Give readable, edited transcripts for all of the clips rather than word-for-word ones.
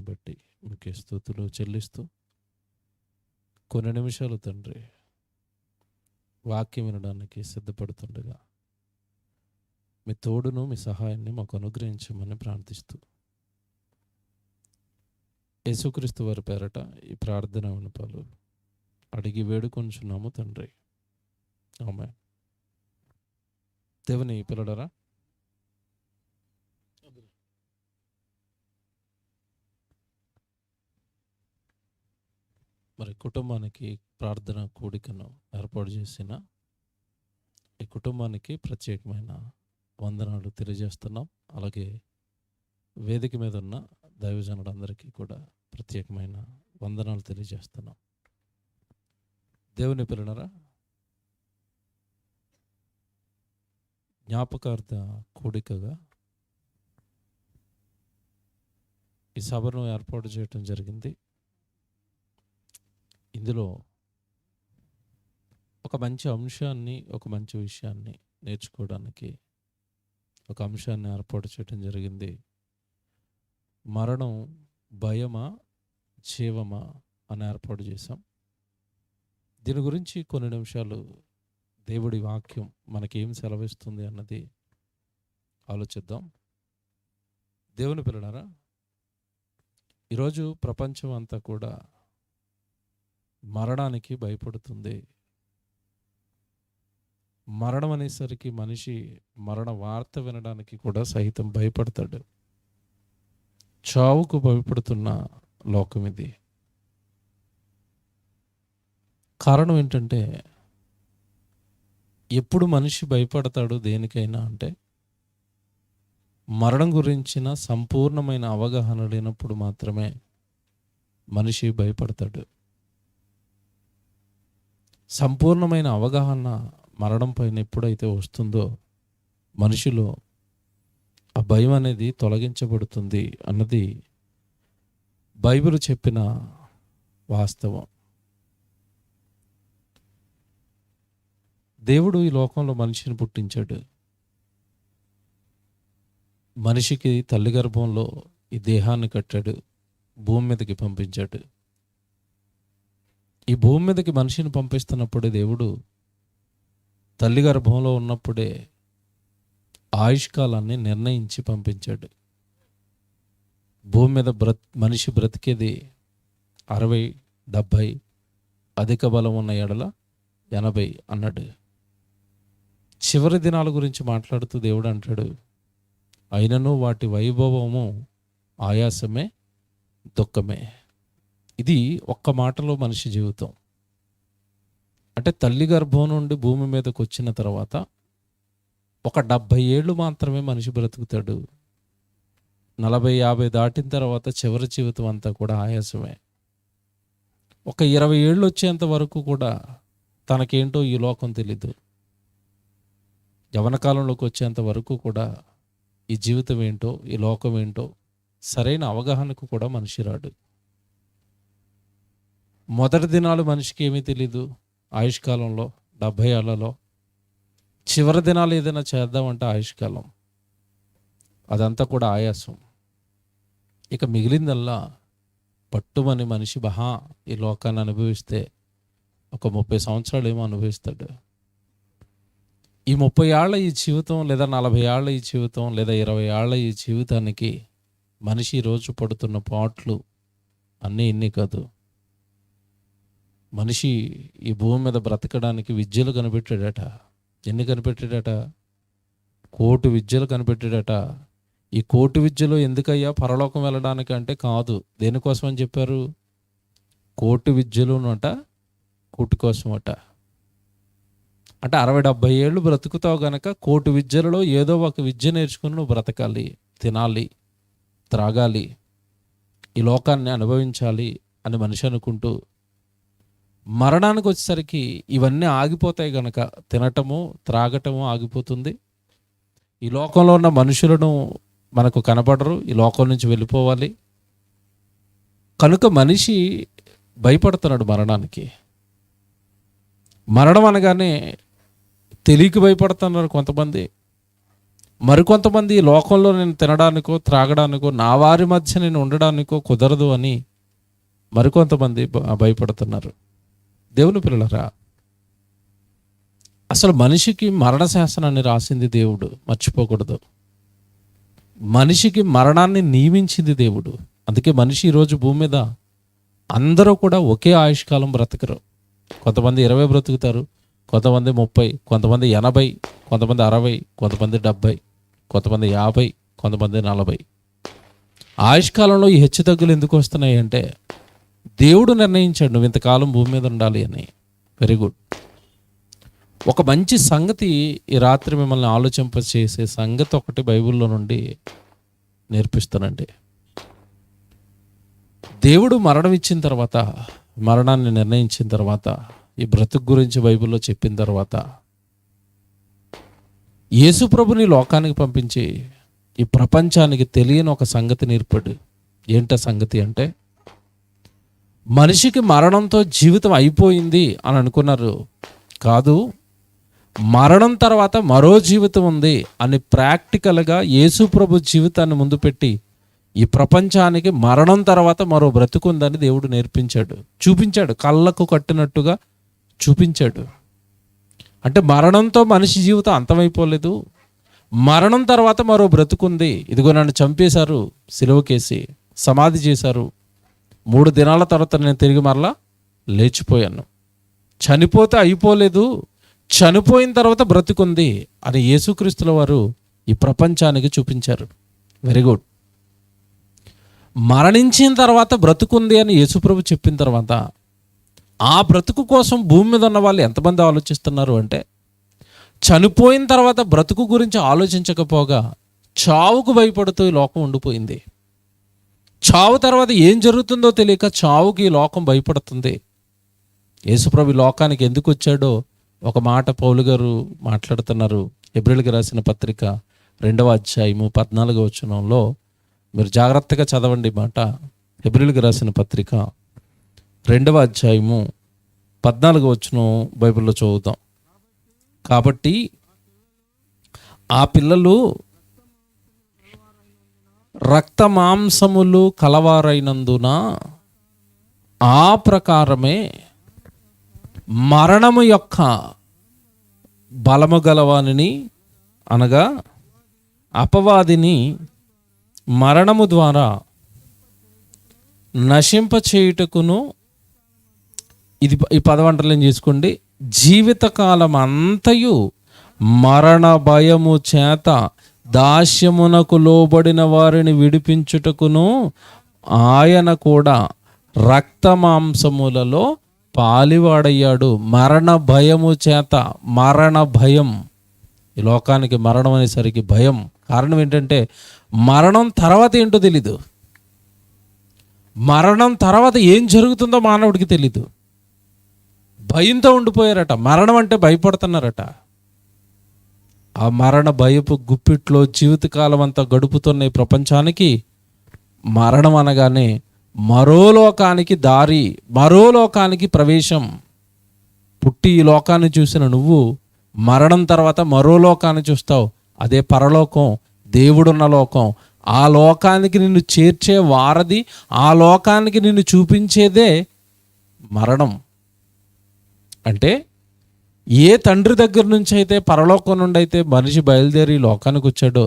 బట్టి మీకే స్తుతులు చెల్లిస్తూ కొన్ని నిమిషాలు తండ్రి వాక్యం వినడానికి సిద్ధపడుతుండగా మీ తోడును మీ సహాయాన్ని మాకు అనుగ్రహించమని ప్రార్థిస్తూ యేసుక్రీస్తు వారి పేరట ఈ ప్రార్థన వినపాలు అడిగి వేడుకొంచున్నాము తండ్రి. ఆమేన్. దేవుని పిల్లడరా, మరి కుటుంబానికి ప్రార్థన కూడికను ఏర్పాటు చేసిన ఈ కుటుంబానికి ప్రత్యేకమైన వందనాలు తెలియజేస్తున్నాం. అలాగే వేదిక మీద ఉన్న దైవజనులందరికీ కూడా ప్రత్యేకమైన వందనాలు తెలియజేస్తున్నాం. దేవుని పిల్లనరా, జ్ఞాపకార్థ కూడికగా ఈ సభను ఏర్పాటు చేయటం జరిగింది. ఇందులో ఒక మంచి అంశాన్ని, ఒక మంచి విషయాన్ని నేర్చుకోవడానికి ఒక అంశాన్ని ఏర్పాటు చేయటం జరిగింది. మరణం భయమా జీవమా అని ఏర్పాటు చేశాం. దీని గురించి కొన్ని నిమిషాలు దేవుడి వాక్యం మనకేం సెలవిస్తుంది అన్నది ఆలోచిద్దాం. దేవుని పిల్లలారా, ఈరోజు ప్రపంచం అంతా కూడా మరణానికి భయపడుతుంది. మరణం అనేసరికి మనిషి మరణ వార్త వినడానికి కూడా సహితం భయపడతాడు. చావుకు భయపడుతున్న లోకం ఇది. కారణం ఏంటంటే, ఎప్పుడు మనిషి భయపడతాడు దేనికైనా అంటే, మరణం గురించిన సంపూర్ణమైన అవగాహన లేనప్పుడు మాత్రమే మనిషి భయపడతాడు. సంపూర్ణమైన అవగాహన మరణం పైన ఎప్పుడైతే వస్తుందో మనిషిలో ఆ భయం అనేది తొలగించబడుతుంది అన్నది బైబిల్ చెప్పిన వాస్తవం. దేవుడు ఈ లోకంలో మనిషిని పుట్టించాడు. మనిషికి తల్లి గర్భంలో ఈ దేహాన్ని కట్టాడు, భూమి మీదకి పంపించాడు. ఈ భూమి మీదకి మనిషిని పంపిస్తున్నప్పుడే దేవుడు తల్లి గర్భంలో ఉన్నప్పుడే ఆయుష్కాలాన్ని నిర్ణయించి పంపించాడు. భూమి మీద మనిషి బ్రతికేది 60, 70, అధిక బలం ఉన్న ఎడల 80 అన్నాడు. చివరి దినాల గురించి మాట్లాడుతూ దేవుడు అంటాడు, అయినను వాటి వైభవము ఆయాసమే దుఃఖమే. ఇది ఒక్క మాటలో మనిషి జీవితం. అంటే తల్లి గర్భం నుండి భూమి మీదకి వచ్చిన తర్వాత ఒక 70 ఏళ్ళు మాత్రమే మనిషి బ్రతుకుతాడు. 40, 50 దాటిన తర్వాత చివరి జీవితం అంతా కూడా ఆయాసమే. ఒక 20 ఏళ్ళు వచ్చేంత వరకు కూడా తనకేంటో ఈ లోకం తెలీదు. యవన కాలంలోకి వచ్చేంత వరకు కూడా ఈ జీవితం ఏంటో, ఈ లోకం ఏంటో సరైన అవగాహనకు కూడా మనిషి రాడు. మొదటి దినాలు మనిషికి ఏమీ తెలీదు. ఆయుష్కాలంలో 70 ఏళ్లలో చివరి దినాలు ఏదైనా చేద్దామంటే ఆయుష్కాలం, అదంతా కూడా ఆయాసం. ఇక మిగిలిందల్లా పట్టుమని మనిషి ఈ లోకాన్ని అనుభవిస్తే ఒక 30 సంవత్సరాలు ఏమో అనుభవిస్తాడు. ఈ 30 ఏళ్ల ఈ జీవితం, లేదా 40 ఏళ్ల ఈ జీవితం, లేదా 20 ఏళ్ల ఈ జీవితానికి మనిషి ఈరోజు పడుతున్న పాట్లు అన్నీ ఇన్ని కాదు. మనిషి ఈ భూమి మీద బ్రతకడానికి విద్యలు కనిపెట్టాడట. ఎన్ని కనిపెట్టాడట? 1,000,000 విద్యలు కనిపెట్టాడట. ఈ 1,000,000 విద్యలు ఎందుకయ్యా పరలోకం వెళ్ళడానికి అంటే కాదు. దేనికోసం అని చెప్పారు? 1,000,000 విద్యలునట కూటి కోసం అట. అంటే 60-70 ఏళ్ళు బ్రతుకుతావు గనక 1,000,000 విద్యలలో ఏదో ఒక విద్య నేర్చుకుని నువ్వు బ్రతకాలి, తినాలి, త్రాగాలి, ఈ లోకాన్ని అనుభవించాలి అని మనిషి అనుకుంటూ, మరణానికి వచ్చేసరికి ఇవన్నీ ఆగిపోతాయి గనక తినటము, త్రాగటము ఆగిపోతుంది. ఈ లోకంలో ఉన్న మనుషులను మనకు కనపడరు, ఈ లోకం నుంచి వెళ్ళిపోవాలి. కనుక మనిషి భయపడుతున్నాడు మరణానికి. మరణం అనగానే తెలియక భయపడుతున్నారు కొంతమంది. మరికొంతమంది ఈ లోకంలో నేను తినడానికో త్రాగడానికో నా వారి మధ్య నేను ఉండడానికో కుదరదు అని మరికొంతమంది భయపడుతున్నారు. దేవుని పిల్లలరా, అసలు మనిషికి మరణ శాసనాన్ని రాసింది దేవుడు, మర్చిపోకూడదు. మనిషికి మరణాన్ని నియమించింది దేవుడు. అందుకే మనిషి ఈరోజు భూమి మీద అందరూ కూడా ఒకే ఆయుష్కాలం బ్రతకరు. కొంతమంది 20 బ్రతుకుతారు, కొంతమంది 30, కొంతమంది 80, కొంతమంది 60, కొంతమంది 70, కొంతమంది 50, కొంతమంది 40. ఆయుష్కాలంలో ఈ హెచ్చుతగ్గులు ఎందుకు వస్తున్నాయి అంటే దేవుడు నిర్ణయించాడు నువ్వు ఇంతకాలం భూమి మీద ఉండాలి అని. Very good. ఒక మంచి సంగతి ఈ రాత్రి మిమ్మల్ని ఆలోచింపచేసే సంగతి ఒకటి బైబిల్లో నుండి నేర్పిస్తానండి. దేవుడు మరణం ఇచ్చిన తర్వాత, మరణాన్ని నిర్ణయించిన తర్వాత, ఈ బ్రతుకు గురించి బైబిల్లో చెప్పిన తర్వాత యేసు ప్రభుని లోకానికి పంపించి ఈ ప్రపంచానికి తెలియని ఒక సంగతి నేర్పాడు. ఏంట సంగతి అంటే, మనిషికి మరణంతో జీవితం అయిపోయింది అని అనుకున్నారు. కాదు, మరణం తర్వాత మరో జీవితం ఉంది అని ప్రాక్టికల్గా యేసు ప్రభు జీవితాన్ని ముందు పెట్టి ఈ ప్రపంచానికి మరణం తర్వాత మరో బ్రతుకుందని దేవుడు నేర్పించాడు, చూపించాడు, కళ్ళకు కట్టినట్టుగా చూపించాడు. అంటే మరణంతో మనిషి జీవితం అంతమైపోలేదు, మరణం తర్వాత మరో బ్రతుకుంది. ఇదిగో నన్ను చంపేశారు, సిలువకేసి సమాధి చేశారు, 3 దినాల తర్వాత నేను తిరిగి మరలా లేచిపోయాను. చనిపోతే అయిపోలేదు, చనిపోయిన తర్వాత బ్రతుకుంది అని యేసుక్రీస్తుల వారు ఈ ప్రపంచానికి చూపించారు. Very good. మరణించిన తర్వాత బ్రతుకుంది అని యేసుప్రభు చెప్పిన తర్వాత ఆ బ్రతుకు కోసం భూమి మీద ఉన్న వాళ్ళు ఎంతమంది ఆలోచిస్తున్నారు అంటే, చనిపోయిన తర్వాత బ్రతుకు గురించి ఆలోచించకపోగా చావుకు భయపడుతూ ఈ లోకం ఉండిపోయింది. చావు తర్వాత ఏం జరుగుతుందో తెలియక చావుకి ఈ లోకం భయపడుతుంది. యేసుప్రభు ఈ లోకానికి ఎందుకు వచ్చాడో ఒక మాట పౌలు గారు మాట్లాడుతున్నారు. హెబ్రీయులకు రాసిన పత్రిక 2వ అధ్యాయము 14వ వచనంలో మీరు జాగ్రత్తగా చదవండి మాట. హెబ్రీయులకు రాసిన పత్రిక 2వ అధ్యాయము 14వ వచనం బైబిల్లో చదువుతాం. కాబట్టి ఆ పిల్లలు రక్త మాంసములు కలవారైనందున ఆ ప్రకారమే మరణము యొక్క బలము గలవానిని, అనగా అపవాదిని మరణము ద్వారా నశింపచేయుటకును, ఈ పదవంటలను చేసుకోండి, జీవితకాలం అంతయు మరణ భయము చేత దాస్యమునకు లోబడిన వారిని విడిపించుటకును ఆయన కూడా రక్త మాంసములలో పాలివాడయ్యాడు. మరణ భయము చేత, మరణ భయం, ఈ లోకానికి మరణం అనేసరికి భయం. కారణం ఏంటంటే మరణం తర్వాత ఏంటో తెలీదు, మరణం తర్వాత ఏం జరుగుతుందో మానవుడికి తెలీదు. భయంతో ఉండిపోయారట, మరణం అంటే భయపడుతున్నారట. ఆ మరణ భయపు గుప్పిట్లో జీవితకాలం అంతా గడుపుతున్న ఈ ప్రపంచానికి మరణం అనగానే మరో లోకానికి దారి, మరో లోకానికి ప్రవేశం. పుట్టి ఈ లోకాన్ని చూసిన నువ్వు మరణం తర్వాత మరో లోకాన్ని చూస్తావు, అదే పరలోకం, దేవుడున్న లోకం. ఆ లోకానికి నిన్ను చేర్చే వారధి, ఆ లోకానికి నిన్ను చూపించేదే మరణం. అంటే ఏ తండ్రి దగ్గర నుంచి అయితే, పరలోకం నుండి అయితే మనిషి బయలుదేరి లోకానికి వచ్చాడో,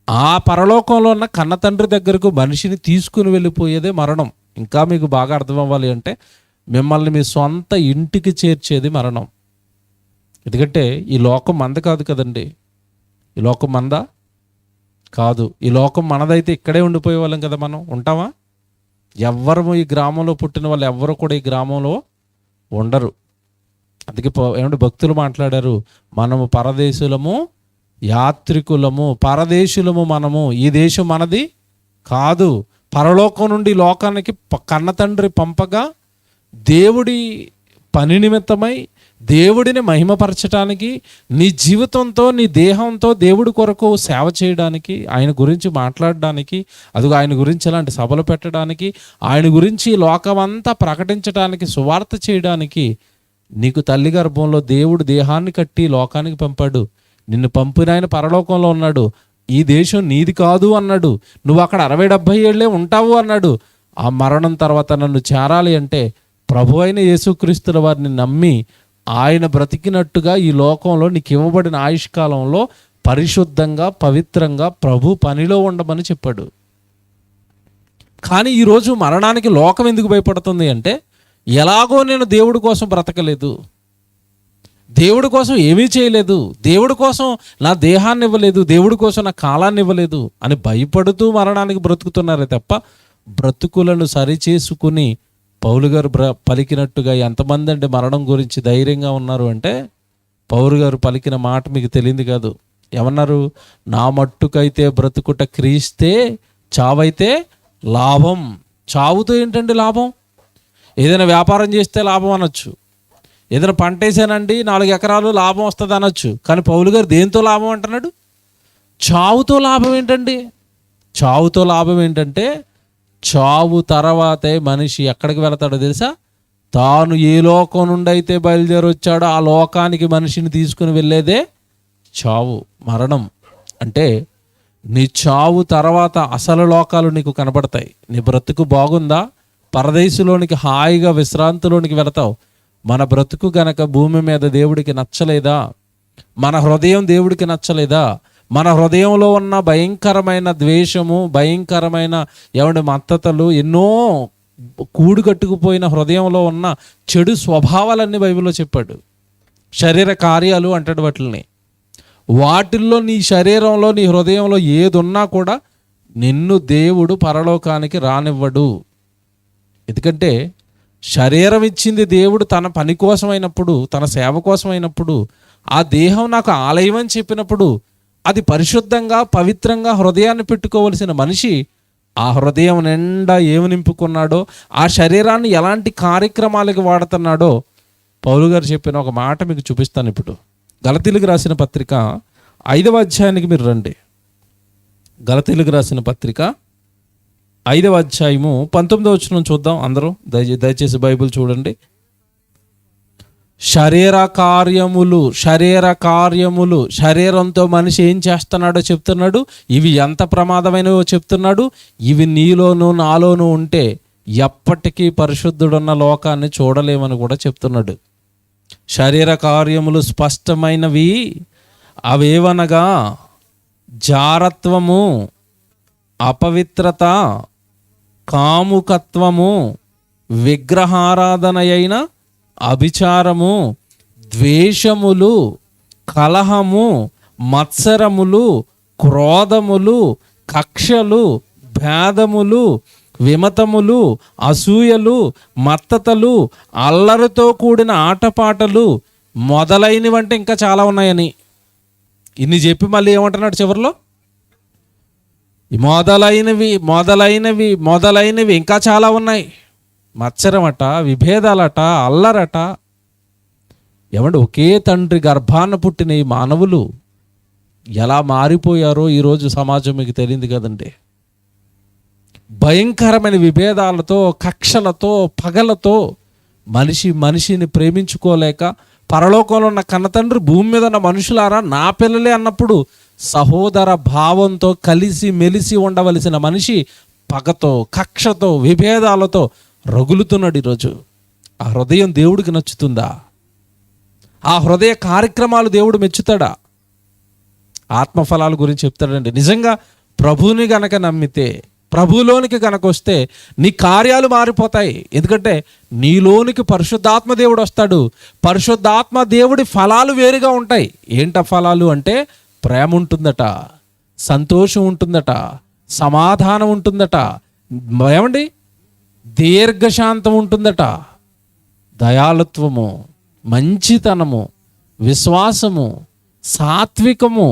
ఆ పరలోకంలో ఉన్న కన్న తండ్రి దగ్గరకు మనిషిని తీసుకుని వెళ్ళిపోయేదే మరణం. ఇంకా మీకు బాగా అర్థం అవ్వాలి అంటే మిమ్మల్ని మీ సొంత ఇంటికి చేర్చేది మరణం. ఎందుకంటే ఈ లోకం మంద కాదు కదండి. ఈ లోకం మందా కాదు. ఈ లోకం మనదైతే ఇక్కడే ఉండిపోయే వాళ్ళం కదా. మనం ఉంటామా? ఎవ్వరము ఈ గ్రామంలో పుట్టిన వాళ్ళు ఎవ్వరు కూడా ఈ గ్రామంలో ఉండరు. అందుకే ఏమంటే భక్తులు మాట్లాడారు, మనము పరదేశులము, యాత్రికులము, పరదేశులము మనము, ఈ దేశం మనది కాదు. పరలోకం నుండి లోకానికి కన్న తండ్రి పంపగా దేవుడి పని నిమిత్తమై దేవుడిని మహిమపరచడానికి, నీ జీవితంతో నీ దేహంతో దేవుడి కొరకు సేవ చేయడానికి, ఆయన గురించి మాట్లాడడానికి, అదిగో ఆయన గురించి అలాంటి సభలు పెట్టడానికి, ఆయన గురించి లోకమంతా ప్రకటించడానికి, సువార్త చేయడానికి నీకు తల్లి గర్భంలో దేవుడు దేహాన్ని కట్టి లోకానికి పంపాడు. నిన్ను పంపిన ఆయన పరలోకంలో ఉన్నాడు. ఈ దేశం నీది కాదు అన్నాడు. నువ్వు అక్కడ 60-70 ఏళ్లే ఉంటావు అన్నాడు. ఆ మరణం తర్వాత నన్ను చేరాలి అంటే ప్రభు అయిన యేసుక్రీస్తుల వారిని నమ్మి ఆయన బ్రతికినట్టుగా ఈ లోకంలో నీకు ఇవ్వబడిన ఆయుష్కాలంలో పరిశుద్ధంగా పవిత్రంగా ప్రభు పనిలో ఉండమని చెప్పాడు. కానీ ఈరోజు మరణానికి లోకం ఎందుకు భయపడుతుంది అంటే, ఎలాగో నేను దేవుడి కోసం బ్రతకలేదు, దేవుడి కోసం ఏమీ చేయలేదు, దేవుడి కోసం నా దేహాన్ని ఇవ్వలేదు, దేవుడి కోసం నా కాలాన్ని ఇవ్వలేదు అని భయపడుతూ మరణానికి బ్రతుకుతున్నారే తప్ప బ్రతుకులను సరిచేసుకుని పౌలు గారు పలికినట్టుగా ఎంతమంది అంటే మరణం గురించి ధైర్యంగా ఉన్నారు అంటే, పౌలు గారు పలికిన మాట మీకు తెలియదు కాదు. ఏమన్నారు? నా మట్టుకైతే బ్రతుకుట క్రీస్తే, చావైతే లాభం. చావుతో ఏంటండి లాభం? ఏదైనా వ్యాపారం చేస్తే లాభం అనొచ్చు, ఏదైనా పంట వేసానండి 4 ఎకరాలు లాభం వస్తుంది అనొచ్చు. కానీ పౌలు గారు దేంతో లాభం అంటున్నాడు? చావుతో లాభం ఏంటండి? చావుతో లాభం ఏంటంటే, చావు తర్వాతే మనిషి ఎక్కడికి వెళతాడో తెలుసా? తాను ఏ లోకం నుండి అయితే బయలుదేరి వచ్చాడో ఆ లోకానికి మనిషిని తీసుకుని వెళ్ళేదే చావు, మరణం. అంటే నీ చావు తర్వాత అసలు లోకాలు నీకు కనబడతాయి. నీ బ్రతుకు బాగుందా? పరదేశంలోనికి హాయిగా విశ్రాంతిలోనికి వెళతావు. మన బ్రతుకు గనక భూమి మీద దేవుడికి నచ్చలేదా? మన హృదయం దేవుడికి నచ్చలేదా? మన హృదయంలో ఉన్న భయంకరమైన ద్వేషము, భయంకరమైన మత్తతలు, ఎన్నో కూడు కట్టుకుపోయిన హృదయంలో ఉన్న చెడు స్వభావాలన్నీ బైబిల్లో చెప్పాడు. శరీర కార్యాలు అంటాడు వాటిని. వాటిల్లో నీ శరీరంలో నీ హృదయంలో ఏదున్నా కూడా నిన్ను దేవుడు పరలోకానికి రానివ్వడు. ఎందుకంటే శరీరం ఇచ్చింది దేవుడు తన పని కోసమైనప్పుడు, తన సేవ కోసమైనప్పుడు, ఆ దేహం నాకు ఆలయం అని చెప్పినప్పుడు అది పరిశుద్ధంగా పవిత్రంగా హృదయాన్ని పెట్టుకోవలసిన మనిషి ఆ హృదయం నిండా ఏమి నింపుకున్నాడో, ఆ శరీరాన్ని ఎలాంటి కార్యక్రమాలకు వాడుతున్నాడో పౌలు గారు చెప్పిన ఒక మాట మీకు చూపిస్తాను. ఇప్పుడు గలతీయులకు రాసిన పత్రిక 5వ అధ్యాయానికి మీరు రండి. గలతీయులకు రాసిన పత్రిక 5వ అధ్యాయము 19వ వచనం చూద్దాం అందరూ. దయచేసి బైబిల్ చూడండి. శరీర కార్యములు శరీరంతో మనిషి ఏం చేస్తున్నాడో చెప్తున్నాడు. ఇవి ఎంత ప్రమాదమైనవో చెప్తున్నాడు. ఇవి నీలోనూ నాలోనూ ఉంటే ఎప్పటికీ పరిశుద్ధుడున్న లోకాన్ని చూడలేమని కూడా చెప్తున్నాడు. శరీర కార్యములు స్పష్టమైనవి. అవేవనగా జారత్వము, అపవిత్రత, కాముకత్వము, విగ్రహారాధన అయిన అభిచారము, ద్వేషములు, కలహము, మత్సరములు, క్రోధములు, కక్షలు, భేదములు, విమతములు, అసూయలు, మత్తతలు, అల్లరితో కూడిన ఆటపాటలు మొదలైనవంటే ఇంకా చాలా ఉన్నాయని ఇన్ని చెప్పి మళ్ళీ ఏమంటున్నాడు చివరిలో? మొదలైనవి ఇంకా చాలా ఉన్నాయి. మత్సరమట, విభేదాలట, అల్లరట. ఒకే తండ్రి గర్భాన పుట్టిన ఈ మానవులు ఎలా మారిపోయారో ఈరోజు సమాజం మీకు తెలియదు కదండి. భయంకరమైన విభేదాలతో, కక్షలతో, పగలతో మనిషిని ప్రేమించుకోలేక, పరలోకంలో ఉన్న కన్నతండ్రి భూమి మీద ఉన్న మనుషులారా నా పిల్లలే అన్నప్పుడు సహోదర భావంతో కలిసి మెలిసి ఉండవలసిన మనిషి పగతో, కక్షతో, విభేదాలతో రగులుతున్నాడు ఈరోజు. ఆ హృదయం దేవుడికి నచ్చుతుందా? ఆ హృదయ కార్యక్రమాలు దేవుడు మెచ్చుతాడా? ఆత్మఫలాల గురించి చెప్తాడండి. నిజంగా ప్రభువుని గనక నమ్మితే, ప్రభువులోనికి గనక వస్తే నీ కార్యాలు మారిపోతాయి. ఎందుకంటే నీలోనికి పరిశుద్ధాత్మ దేవుడు వస్తాడు. పరిశుద్ధాత్మ దేవుడి ఫలాలు వేరుగా ఉంటాయి. ఏంట ఫలాలు అంటే, ప్రేమ ఉంటుందట, సంతోషం ఉంటుందట, సమాధానం ఉంటుందట, దీర్ఘశాంతం ఉంటుందట, దయాళుత్వము, మంచితనము, విశ్వాసము, సాత్వికము,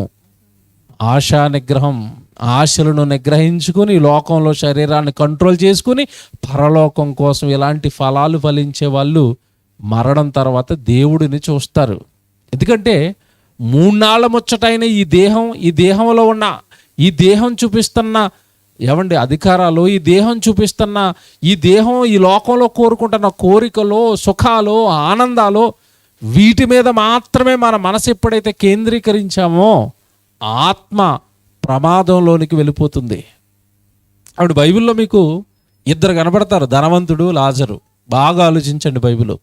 ఆశా నిగ్రహం, ఆశలను నిగ్రహించుకొని లోకంలో శరీరాన్ని కంట్రోల్ చేసుకుని పరలోకం కోసం ఇలాంటి ఫలాలు ఫలించే వాళ్ళు మరణం తర్వాత దేవుడిని చూస్తారు. ఎందుకంటే 3 నాళ్ళ ముచ్చటైన ఈ దేహంలో ఉన్న ఈ దేహం చూపిస్తున్న అధికారాలు, ఈ దేహం చూపిస్తున్న ఈ దేహం ఈ లోకంలో కోరుకుంటున్న కోరికలో, సుఖాలు, ఆనందాలు వీటి మీద మాత్రమే మన మనసు ఎప్పుడైతే కేంద్రీకరించామో ఆత్మ ప్రమాదంలోనికి వెళ్ళిపోతుంది. అప్పుడు బైబిల్లో మీకు ఇద్దరు కనబడతారు, ధనవంతుడు, లాజరు. బాగా ఆలోచించండి. బైబిల్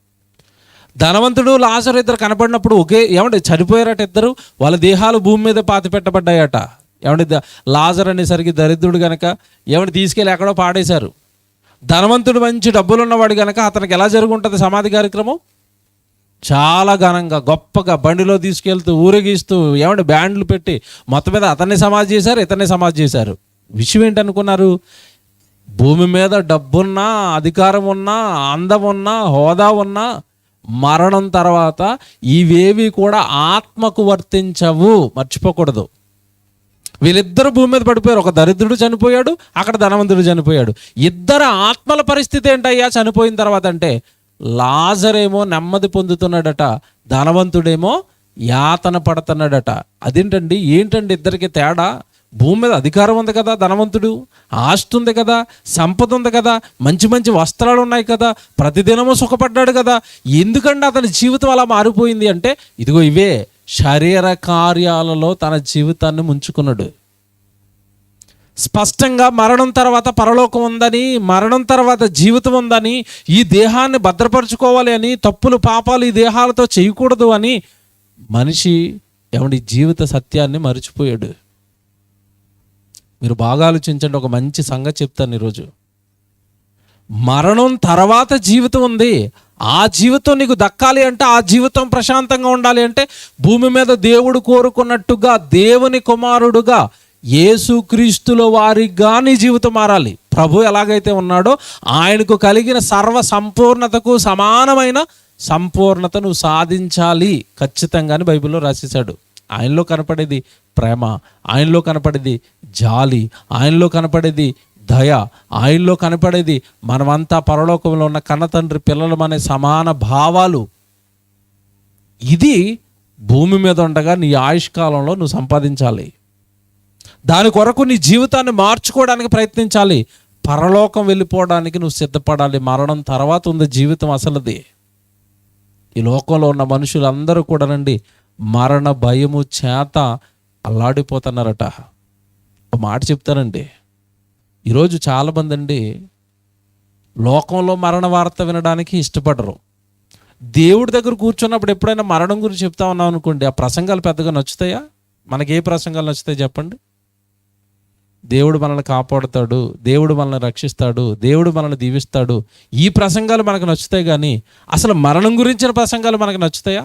ధనవంతుడు, లాజరు ఇద్దరు కనపడినప్పుడు ఏమంటే చనిపోయారట ఇద్దరు. వాళ్ళ దేహాలు భూమి మీద పాతి పెట్టబడ్డాయట. ఏమంటే లాజర్ అనేసరికి దరిద్రుడు గనక ఏమంటే తీసుకెళ్ళి ఎక్కడో పాడేశారు. ధనవంతుడు మంచి డబ్బులున్నవాడు గనక అతనికి ఎలా జరుగుంటుంది సమాధి కార్యక్రమం? చాలా ఘనంగా గొప్పగా బండిలో తీసుకెళ్తూ ఊరేగిస్తూ ఏమంటే బ్యాండ్లు పెట్టి మొత్తం మీద అతన్ని సమాధి చేశారు, ఇతన్ని సమాధి చేశారు. విషయం ఏంటనుకున్నారు? భూమి మీద డబ్బున్నా, అధికారం ఉన్నా, అందం ఉన్నా, హోదా ఉన్నా, మరణం తర్వాత ఇవేవి కూడా ఆత్మకు వర్తించవు. మర్చిపోకూడదు. వీళ్ళిద్దరు భూమి మీద పడిపోయారు. ఒక దరిద్రుడు చనిపోయాడు, అక్కడ ధనవంతుడు చనిపోయాడు. ఇద్దరు ఆత్మల పరిస్థితి ఏంటయ్యా చనిపోయిన తర్వాత అంటే, లాజరేమో నెమ్మది పొందుతున్నాడట, ధనవంతుడేమో యాతన పడుతున్నాడట. అదేంటండి? ఏంటండి ఇద్దరికి తేడా? భూమి మీద అధికారం ఉంది కదా, ధనవంతుడు ఆస్తి ఉంది కదా, సంపద ఉంది కదా, మంచి మంచి వస్త్రాలు ఉన్నాయి కదా, ప్రతిదినము సుఖపడ్డాడు కదా, ఎందుకంటే అతని జీవితం అలా మారిపోయింది అంటే ఇదిగో ఇవే శరీర కార్యాలలో తన జీవితాన్ని ముంచుకున్నాడు. స్పష్టంగా మరణం తర్వాత పరలోకం ఉందని, మరణం తర్వాత జీవితం ఉందని, ఈ దేహాన్ని భద్రపరచుకోవాలి అని, తప్పులు పాపాలు ఈ దేహాలతో చేయకూడదు అని మనిషి ఏమండి జీవిత సత్యాన్ని మరిచిపోయాడు. మీరు బాగా ఆలోచించండి. ఒక మంచి సంగతి చెప్తాను ఈరోజు. మరణం తర్వాత జీవితం ఉంది. ఆ జీవితం నీకు దక్కాలి అంటే, ఆ జీవితం ప్రశాంతంగా ఉండాలి అంటే, భూమి మీద దేవుడు కోరుకున్నట్టుగా దేవుని కుమారుడుగా యేసుక్రీస్తుల వారిగా నీ జీవితం మారాలి. ప్రభు ఎలాగైతే ఉన్నాడో ఆయనకు కలిగిన సర్వ సంపూర్ణతకు సమానమైన సంపూర్ణత నువ్వు సాధించాలి ఖచ్చితంగా అని బైబిల్లో రాసేశాడు. ఆయనలో కనపడేది ప్రేమ, ఆయనలో కనపడేది జాలి, ఆయనలో కనపడేది దయ, ఆయనలో కనపడేది మనమంతా పరలోకంలో ఉన్న కన్నతండ్రి పిల్లలం అనే సమాన భావాలు. ఇది భూమి మీద ఉండగా నీ ఆయుష్కాలంలో నువ్వు సంపాదించాలి. దాని కొరకు నీ జీవితాన్ని మార్చుకోవడానికి ప్రయత్నించాలి. పరలోకం వెళ్ళిపోవడానికి నువ్వు సిద్ధపడాలి. మరణం తర్వాత ఉంది జీవితం అసలుది. ఈ లోకంలో ఉన్న మనుషులందరూ కూడానండి మరణ భయము చేత అల్లాడిపోతున్నారట. ఒక మాట చెప్తానండి, ఈరోజు చాలామంది అండి లోకంలో మరణ వార్త వినడానికి ఇష్టపడరు. దేవుడి దగ్గర కూర్చున్నప్పుడు ఎప్పుడైనా మరణం గురించి చెప్తా ఉన్నాం అనుకోండి, ఆ ప్రసంగాలు పెద్దగా నచ్చుతాయా? మనకి ఏ ప్రసంగాలు నచ్చుతాయి చెప్పండి? దేవుడు మనల్ని కాపాడుతాడు, దేవుడు మనల్ని రక్షిస్తాడు, దేవుడు మనల్ని దీవిస్తాడు, ఈ ప్రసంగాలు మనకు నచ్చుతాయి. కానీ అసలు మరణం గురించిన ప్రసంగాలు మనకు నచ్చుతాయా?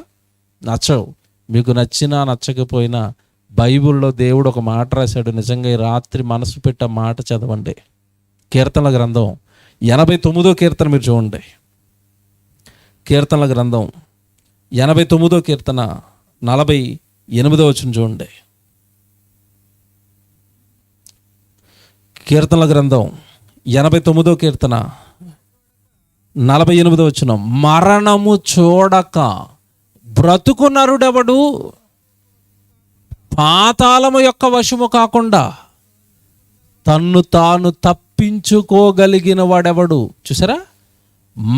నచ్చవు. మీకు నచ్చినా నచ్చకపోయినా బైబిల్లో దేవుడు ఒక మాట రాశాడు. నిజంగా ఈ రాత్రి మనసు పెట్టే మాట చదవండి. కీర్తనల గ్రంథం 89వ కీర్తన మీరు చూడండి. కీర్తనల గ్రంథం 89వ కీర్తన 48వ వచనం చూడండి. కీర్తనల గ్రంథం 89వ కీర్తన 48వ వచనం. మరణము చూడక బ్రతుకు నరుడెవడు, పాతాళము యొక్క వశము కాకుండా తన్ను తాను తప్పించుకోగలిగిన వాడెవడు? చూసారా?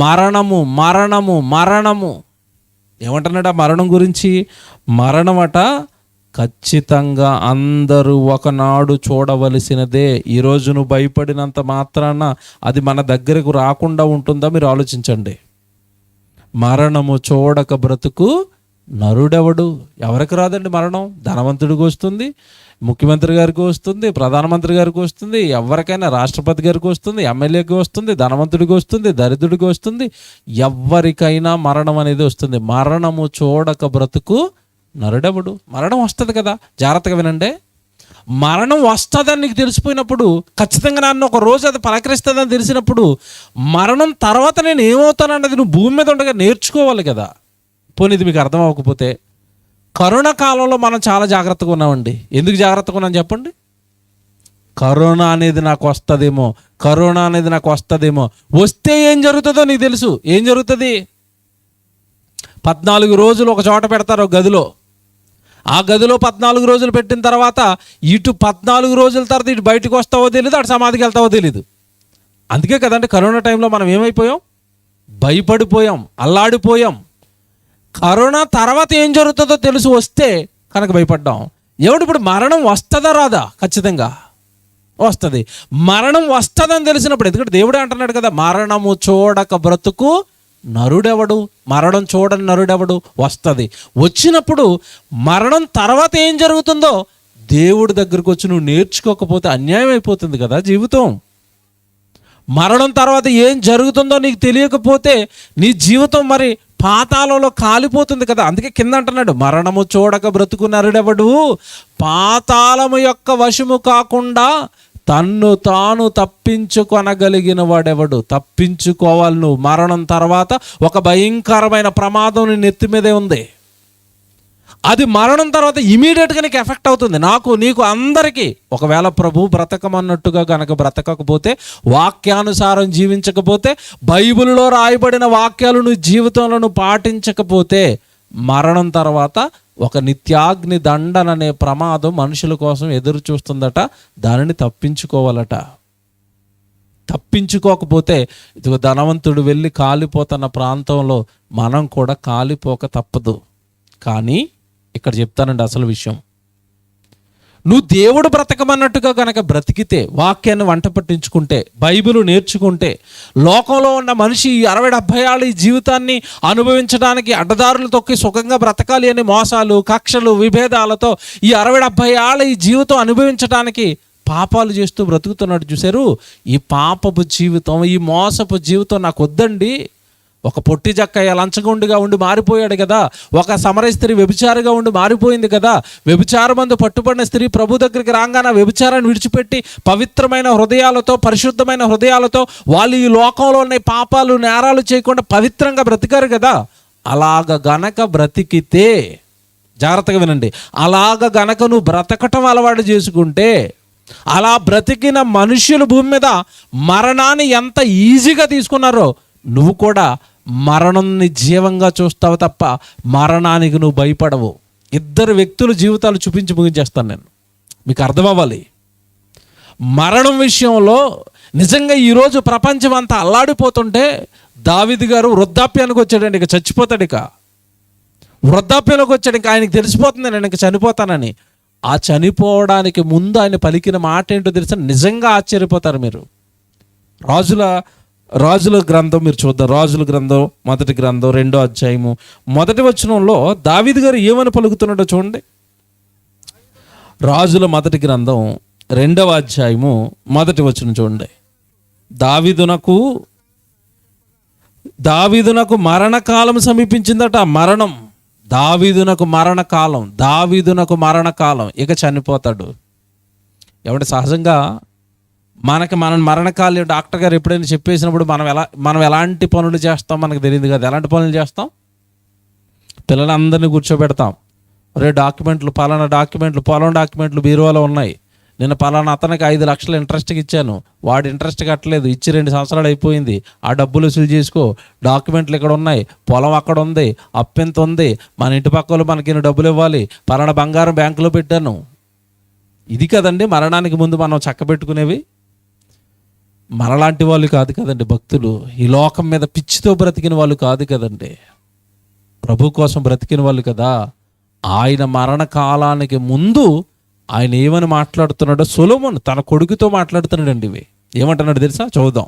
మరణము మరణము మరణము ఏమంటున్నాడు? మరణం గురించి మరణమట ఖచ్చితంగా అందరూ ఒకనాడు చూడవలసినదే. ఈరోజు నువ్వు భయపడినంత మాత్రాన అది మన దగ్గరకు రాకుండా ఉంటుందా? మీరు ఆలోచించండి. మరణము చూడక బ్రతుకు నరుడెవడు? ఎవరికి రాదండి మరణం? ధనవంతుడికి వస్తుంది, ముఖ్యమంత్రి గారికి వస్తుంది, ప్రధానమంత్రి గారికి వస్తుంది, ఎవరికైనా రాష్ట్రపతి గారికి వస్తుంది, ఎమ్మెల్యేకి వస్తుంది, ధనవంతుడికి వస్తుంది, దరిద్రుడికి వస్తుంది, ఎవరికైనా మరణం అనేది వస్తుంది. మరణము చూడక బ్రతుకు నరుడెవడు? మరణం వస్తుంది కదా, జాగ్రత్తగా వినండి. మరణం వస్తుందని నీకు తెలిసిపోయినప్పుడు, ఖచ్చితంగా నన్ను ఒక రోజు అది పలకరిస్తుందని తెలిసినప్పుడు, మరణం తర్వాత నేను ఏమవుతానన్నది నువ్వు భూమి మీద ఉండగా నేర్చుకోవాలి కదా. పోనీ ఇది మీకు అర్థం అవ్వకపోతే, కరోనా కాలంలో మనం చాలా జాగ్రత్తగా ఉన్నామండి. ఎందుకు జాగ్రత్తగా ఉన్నాం చెప్పండి? కరోనా అనేది నాకు వస్తుందేమో, కరోనా అనేది నాకు వస్తుందేమో. వస్తే ఏం జరుగుతుందో నీకు తెలుసు. ఏం జరుగుతుంది? 14 రోజులు ఒక చోట పెడతారు, ఒక గదిలో. ఆ గదిలో 14 రోజులు పెట్టిన తర్వాత ఇటు 14 రోజుల తర్వాత ఇటు బయటకు వస్తావో తెలీదు, అటు సమాధికి వెళ్తావో తెలీదు. అందుకే కదండి కరోనా టైంలో మనం ఏమైపోయాం? భయపడిపోయాం, అల్లాడిపోయాం. కరోనా తర్వాత ఏం జరుగుతుందో తెలిసి వస్తే కనుక భయపడ్డాం. ఇప్పుడు మరణం వస్తుందా రాదా? ఖచ్చితంగా వస్తుంది. మరణం వస్తుందని తెలిసినప్పుడు, ఎందుకంటే దేవుడే అంటున్నాడు కదా, మరణము చూడక బ్రతుకు నరుడెవడు, మరణం చూడని నరుడెవడు. వస్తుంది. వచ్చినప్పుడు మరణం తర్వాత ఏం జరుగుతుందో దేవుడి దగ్గరకు వచ్చి నువ్వు నేర్చుకోకపోతే అన్యాయం అయిపోతుంది కదా జీవితం. మరణం తర్వాత ఏం జరుగుతుందో నీకు తెలియకపోతే నీ జీవితం మరి పాతాళంలో కాలిపోతుంది కదా. అందుకే కింద అంటున్నాడు, మరణము చూడక బ్రతుకు నరుడెవడు, పాతాళము యొక్క వశము కాకుండా తన్ను తాను తప్పించుకొనగలిగిన వాడెవడు. తప్పించుకోవాలి నువ్వు. మరణం తర్వాత ఒక భయంకరమైన ప్రమాదం నీ నెత్తి మీదే ఉంది. అది మరణం తర్వాత ఇమీడియట్గా నీకు ఎఫెక్ట్ అవుతుంది, నాకు నీకు అందరికీ. ఒకవేళ ప్రభు బ్రతకమన్నట్టుగా కనుక బ్రతకకపోతే, వాక్యానుసారం జీవించకపోతే, బైబిల్లో రాయబడిన వాక్యాలు నువ్వు జీవితంలో పాటించకపోతే, మరణం తర్వాత ఒక నిత్యాగ్ని దండన అనే ప్రమాదం మనుషుల కోసం ఎదురు చూస్తుందట. దానిని తప్పించుకోవాలట. తప్పించుకోకపోతే ఇదిగో ధనవంతుడు వెళ్ళి కాలిపోతున్న ప్రాంతంలో మనం కూడా కాలిపోక తప్పదు. కానీ ఇక్కడ చెప్తానండి అసలు విషయం. నువ్వు దేవుడు బ్రతకమన్నట్టుగా కనుక బ్రతికితే, వాక్యాన్ని వంట పట్టించుకుంటే, బైబిల్ నేర్చుకుంటే, లోకంలో ఉన్న మనిషి 60-70 ఏళ్ళ ఈ జీవితాన్ని అనుభవించడానికి అడ్డదారులు తొక్కి సుఖంగా బ్రతకాలి అని మోసాలు, కక్షలు, విభేదాలతో ఈ 60-70 ఏళ్ళ ఈ జీవితం అనుభవించడానికి పాపాలు చేస్తూ బ్రతుకుతున్నాడు చూశారు. ఈ పాపపు జీవితం, ఈ మోసపు జీవితం నాకు వద్దండి. ఒక పొట్టి జక్కయ్య లంచగొండిగా ఉండి మారిపోయాడు కదా. ఒక సమరయ స్త్రీ వ్యభిచారిగా ఉండి మారిపోయింది కదా. వ్యభిచారమందు పట్టుబడిన స్త్రీ ప్రభు దగ్గరికి రాగానే వ్యభిచారాన్ని విడిచిపెట్టి పవిత్రమైన హృదయాలతో, పరిశుద్ధమైన హృదయాలతో వాళ్ళు ఈ లోకంలో ఉన్న పాపాలు, నేరాలు చేయకుండా పవిత్రంగా బ్రతికారు కదా. అలాగ గనక బ్రతికితే, జాగ్రత్తగా వినండి, అలాగ గనక నువ్వు బ్రతకటం అలవాటు చేసుకుంటే, అలా బ్రతికిన మనుషులు భూమి మీద మరణాన్ని ఎంత ఈజీగా తీసుకున్నారో నువ్వు కూడా మరణాన్ని జీవంగా చూస్తావు తప్ప మరణానికి నువ్వు భయపడవు. 2 వ్యక్తుల జీవితాలు చూపించి ముగించేస్తాను నేను, మీకు అర్థం అవ్వాలి. మరణం విషయంలో నిజంగా ఈరోజు ప్రపంచం అంతా అల్లాడిపోతుంటే దావీదు గారు వృద్ధాప్యానికి వచ్చాడండి. ఇక చచ్చిపోతాడు. ఇక వృద్ధాప్యంలోకి వచ్చాడు. ఇంకా ఆయనకి తెలిసిపోతుంది నేను ఇంక చనిపోతానని. ఆ చనిపోవడానికి ముందు ఆయన పలికిన మాట ఏంటో తెలుసా? నిజంగా ఆశ్చర్యపోతారు మీరు. రాజుల గ్రంథం మీరు చూద్దాం. రాజుల గ్రంథం 1వ గ్రంథం 2వ అధ్యాయము 1వ వచనంలో దావీదు గారు ఏమని పలుకుతున్నాడో చూడండి. రాజుల 1వ గ్రంథం 2వ అధ్యాయము 1వ వచనం చూడండి. దావీదునకు మరణకాలం సమీపించిందట. మరణం, దావీదునకు మరణకాలం, ఇక చనిపోతాడు. ఎవడి సహజంగా మన మరణకాలం డాక్టర్ గారు ఎప్పుడైనా చెప్పేసినప్పుడు మనం ఎలాంటి పనులు చేస్తాం మనకు తెలియదు కదా. ఎలాంటి పనులు చేస్తాం? పిల్లలందరినీ కూర్చోబెడతాం. డాక్యుమెంట్లు, పలానా డాక్యుమెంట్లు బీరువాలో ఉన్నాయి. నేను పలానా అతనికి 5 లక్షలు ఇంట్రెస్ట్కి ఇచ్చాను, వాడు ఇంట్రెస్ట్ కట్టలేదు, ఇచ్చి 2 సంవత్సరాలు అయిపోయింది, ఆ డబ్బులు వసూలు చేసుకో, డాక్యుమెంట్లు ఇక్కడ ఉన్నాయి, పొలం అక్కడ ఉంది, అప్పెంత ఉంది, మన ఇంటి పక్క వాళ్ళు మనకి డబ్బులు ఇవ్వాలి, పలానా బంగారం బ్యాంకులో పెట్టాను. ఇది కదండి మరణానికి ముందు మనం చక్కబెట్టుకునేవి. మనలాంటి వాళ్ళు కాదు కదండి భక్తులు. ఈ లోకం మీద పిచ్చితో బ్రతికిన వాళ్ళు కాదు కదండి, ప్రభు కోసం బ్రతికిన వాళ్ళు కదా. ఆయన మరణ కాలానికి ముందు ఆయన ఏమని మాట్లాడుతున్నాడో సొలొమోను తన కొడుకుతో మాట్లాడుతున్నాడండి. ఇవి ఏమంటున్నాడు తెలుసా? చూద్దాం.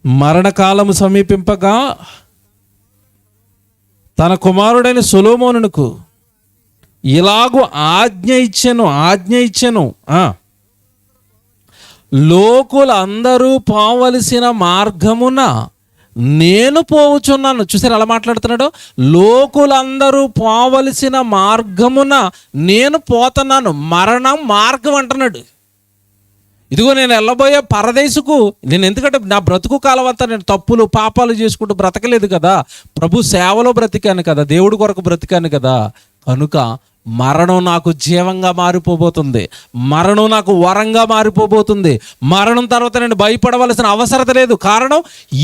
మరణకాలము సమీపింపగా తన కుమారుడైన సొలొమోనునకు ఇలాగూ ఆజ్ఞ ఇచ్చెను. లోకులందరూ పోవలసిన మార్గమున నేను పోవుచున్నాను. చూసారు అలా మాట్లాడుతున్నాడు. లోకులందరూ పోవలసిన మార్గమున నేను పోతున్నాను. మరణం మార్గం అంటున్నాడు. ఇదిగో నేను వెళ్ళబోయే పరదేశుకు నేను, ఎందుకంటే నా బ్రతుకు కాలం అంతా నేను తప్పులు పాపాలు చేసుకుంటూ బ్రతకలేదు కదా, ప్రభు సేవలో బ్రతికాను కదా, దేవుడి కొరకు బ్రతికాను కదా. కనుక మరణం నాకు జీవంగా మారిపోబోతుంది, మరణం నాకు వరంగా మారిపోబోతుంది. మరణం తర్వాత నేను భయపడవలసిన అవసరత లేదు. కారణం,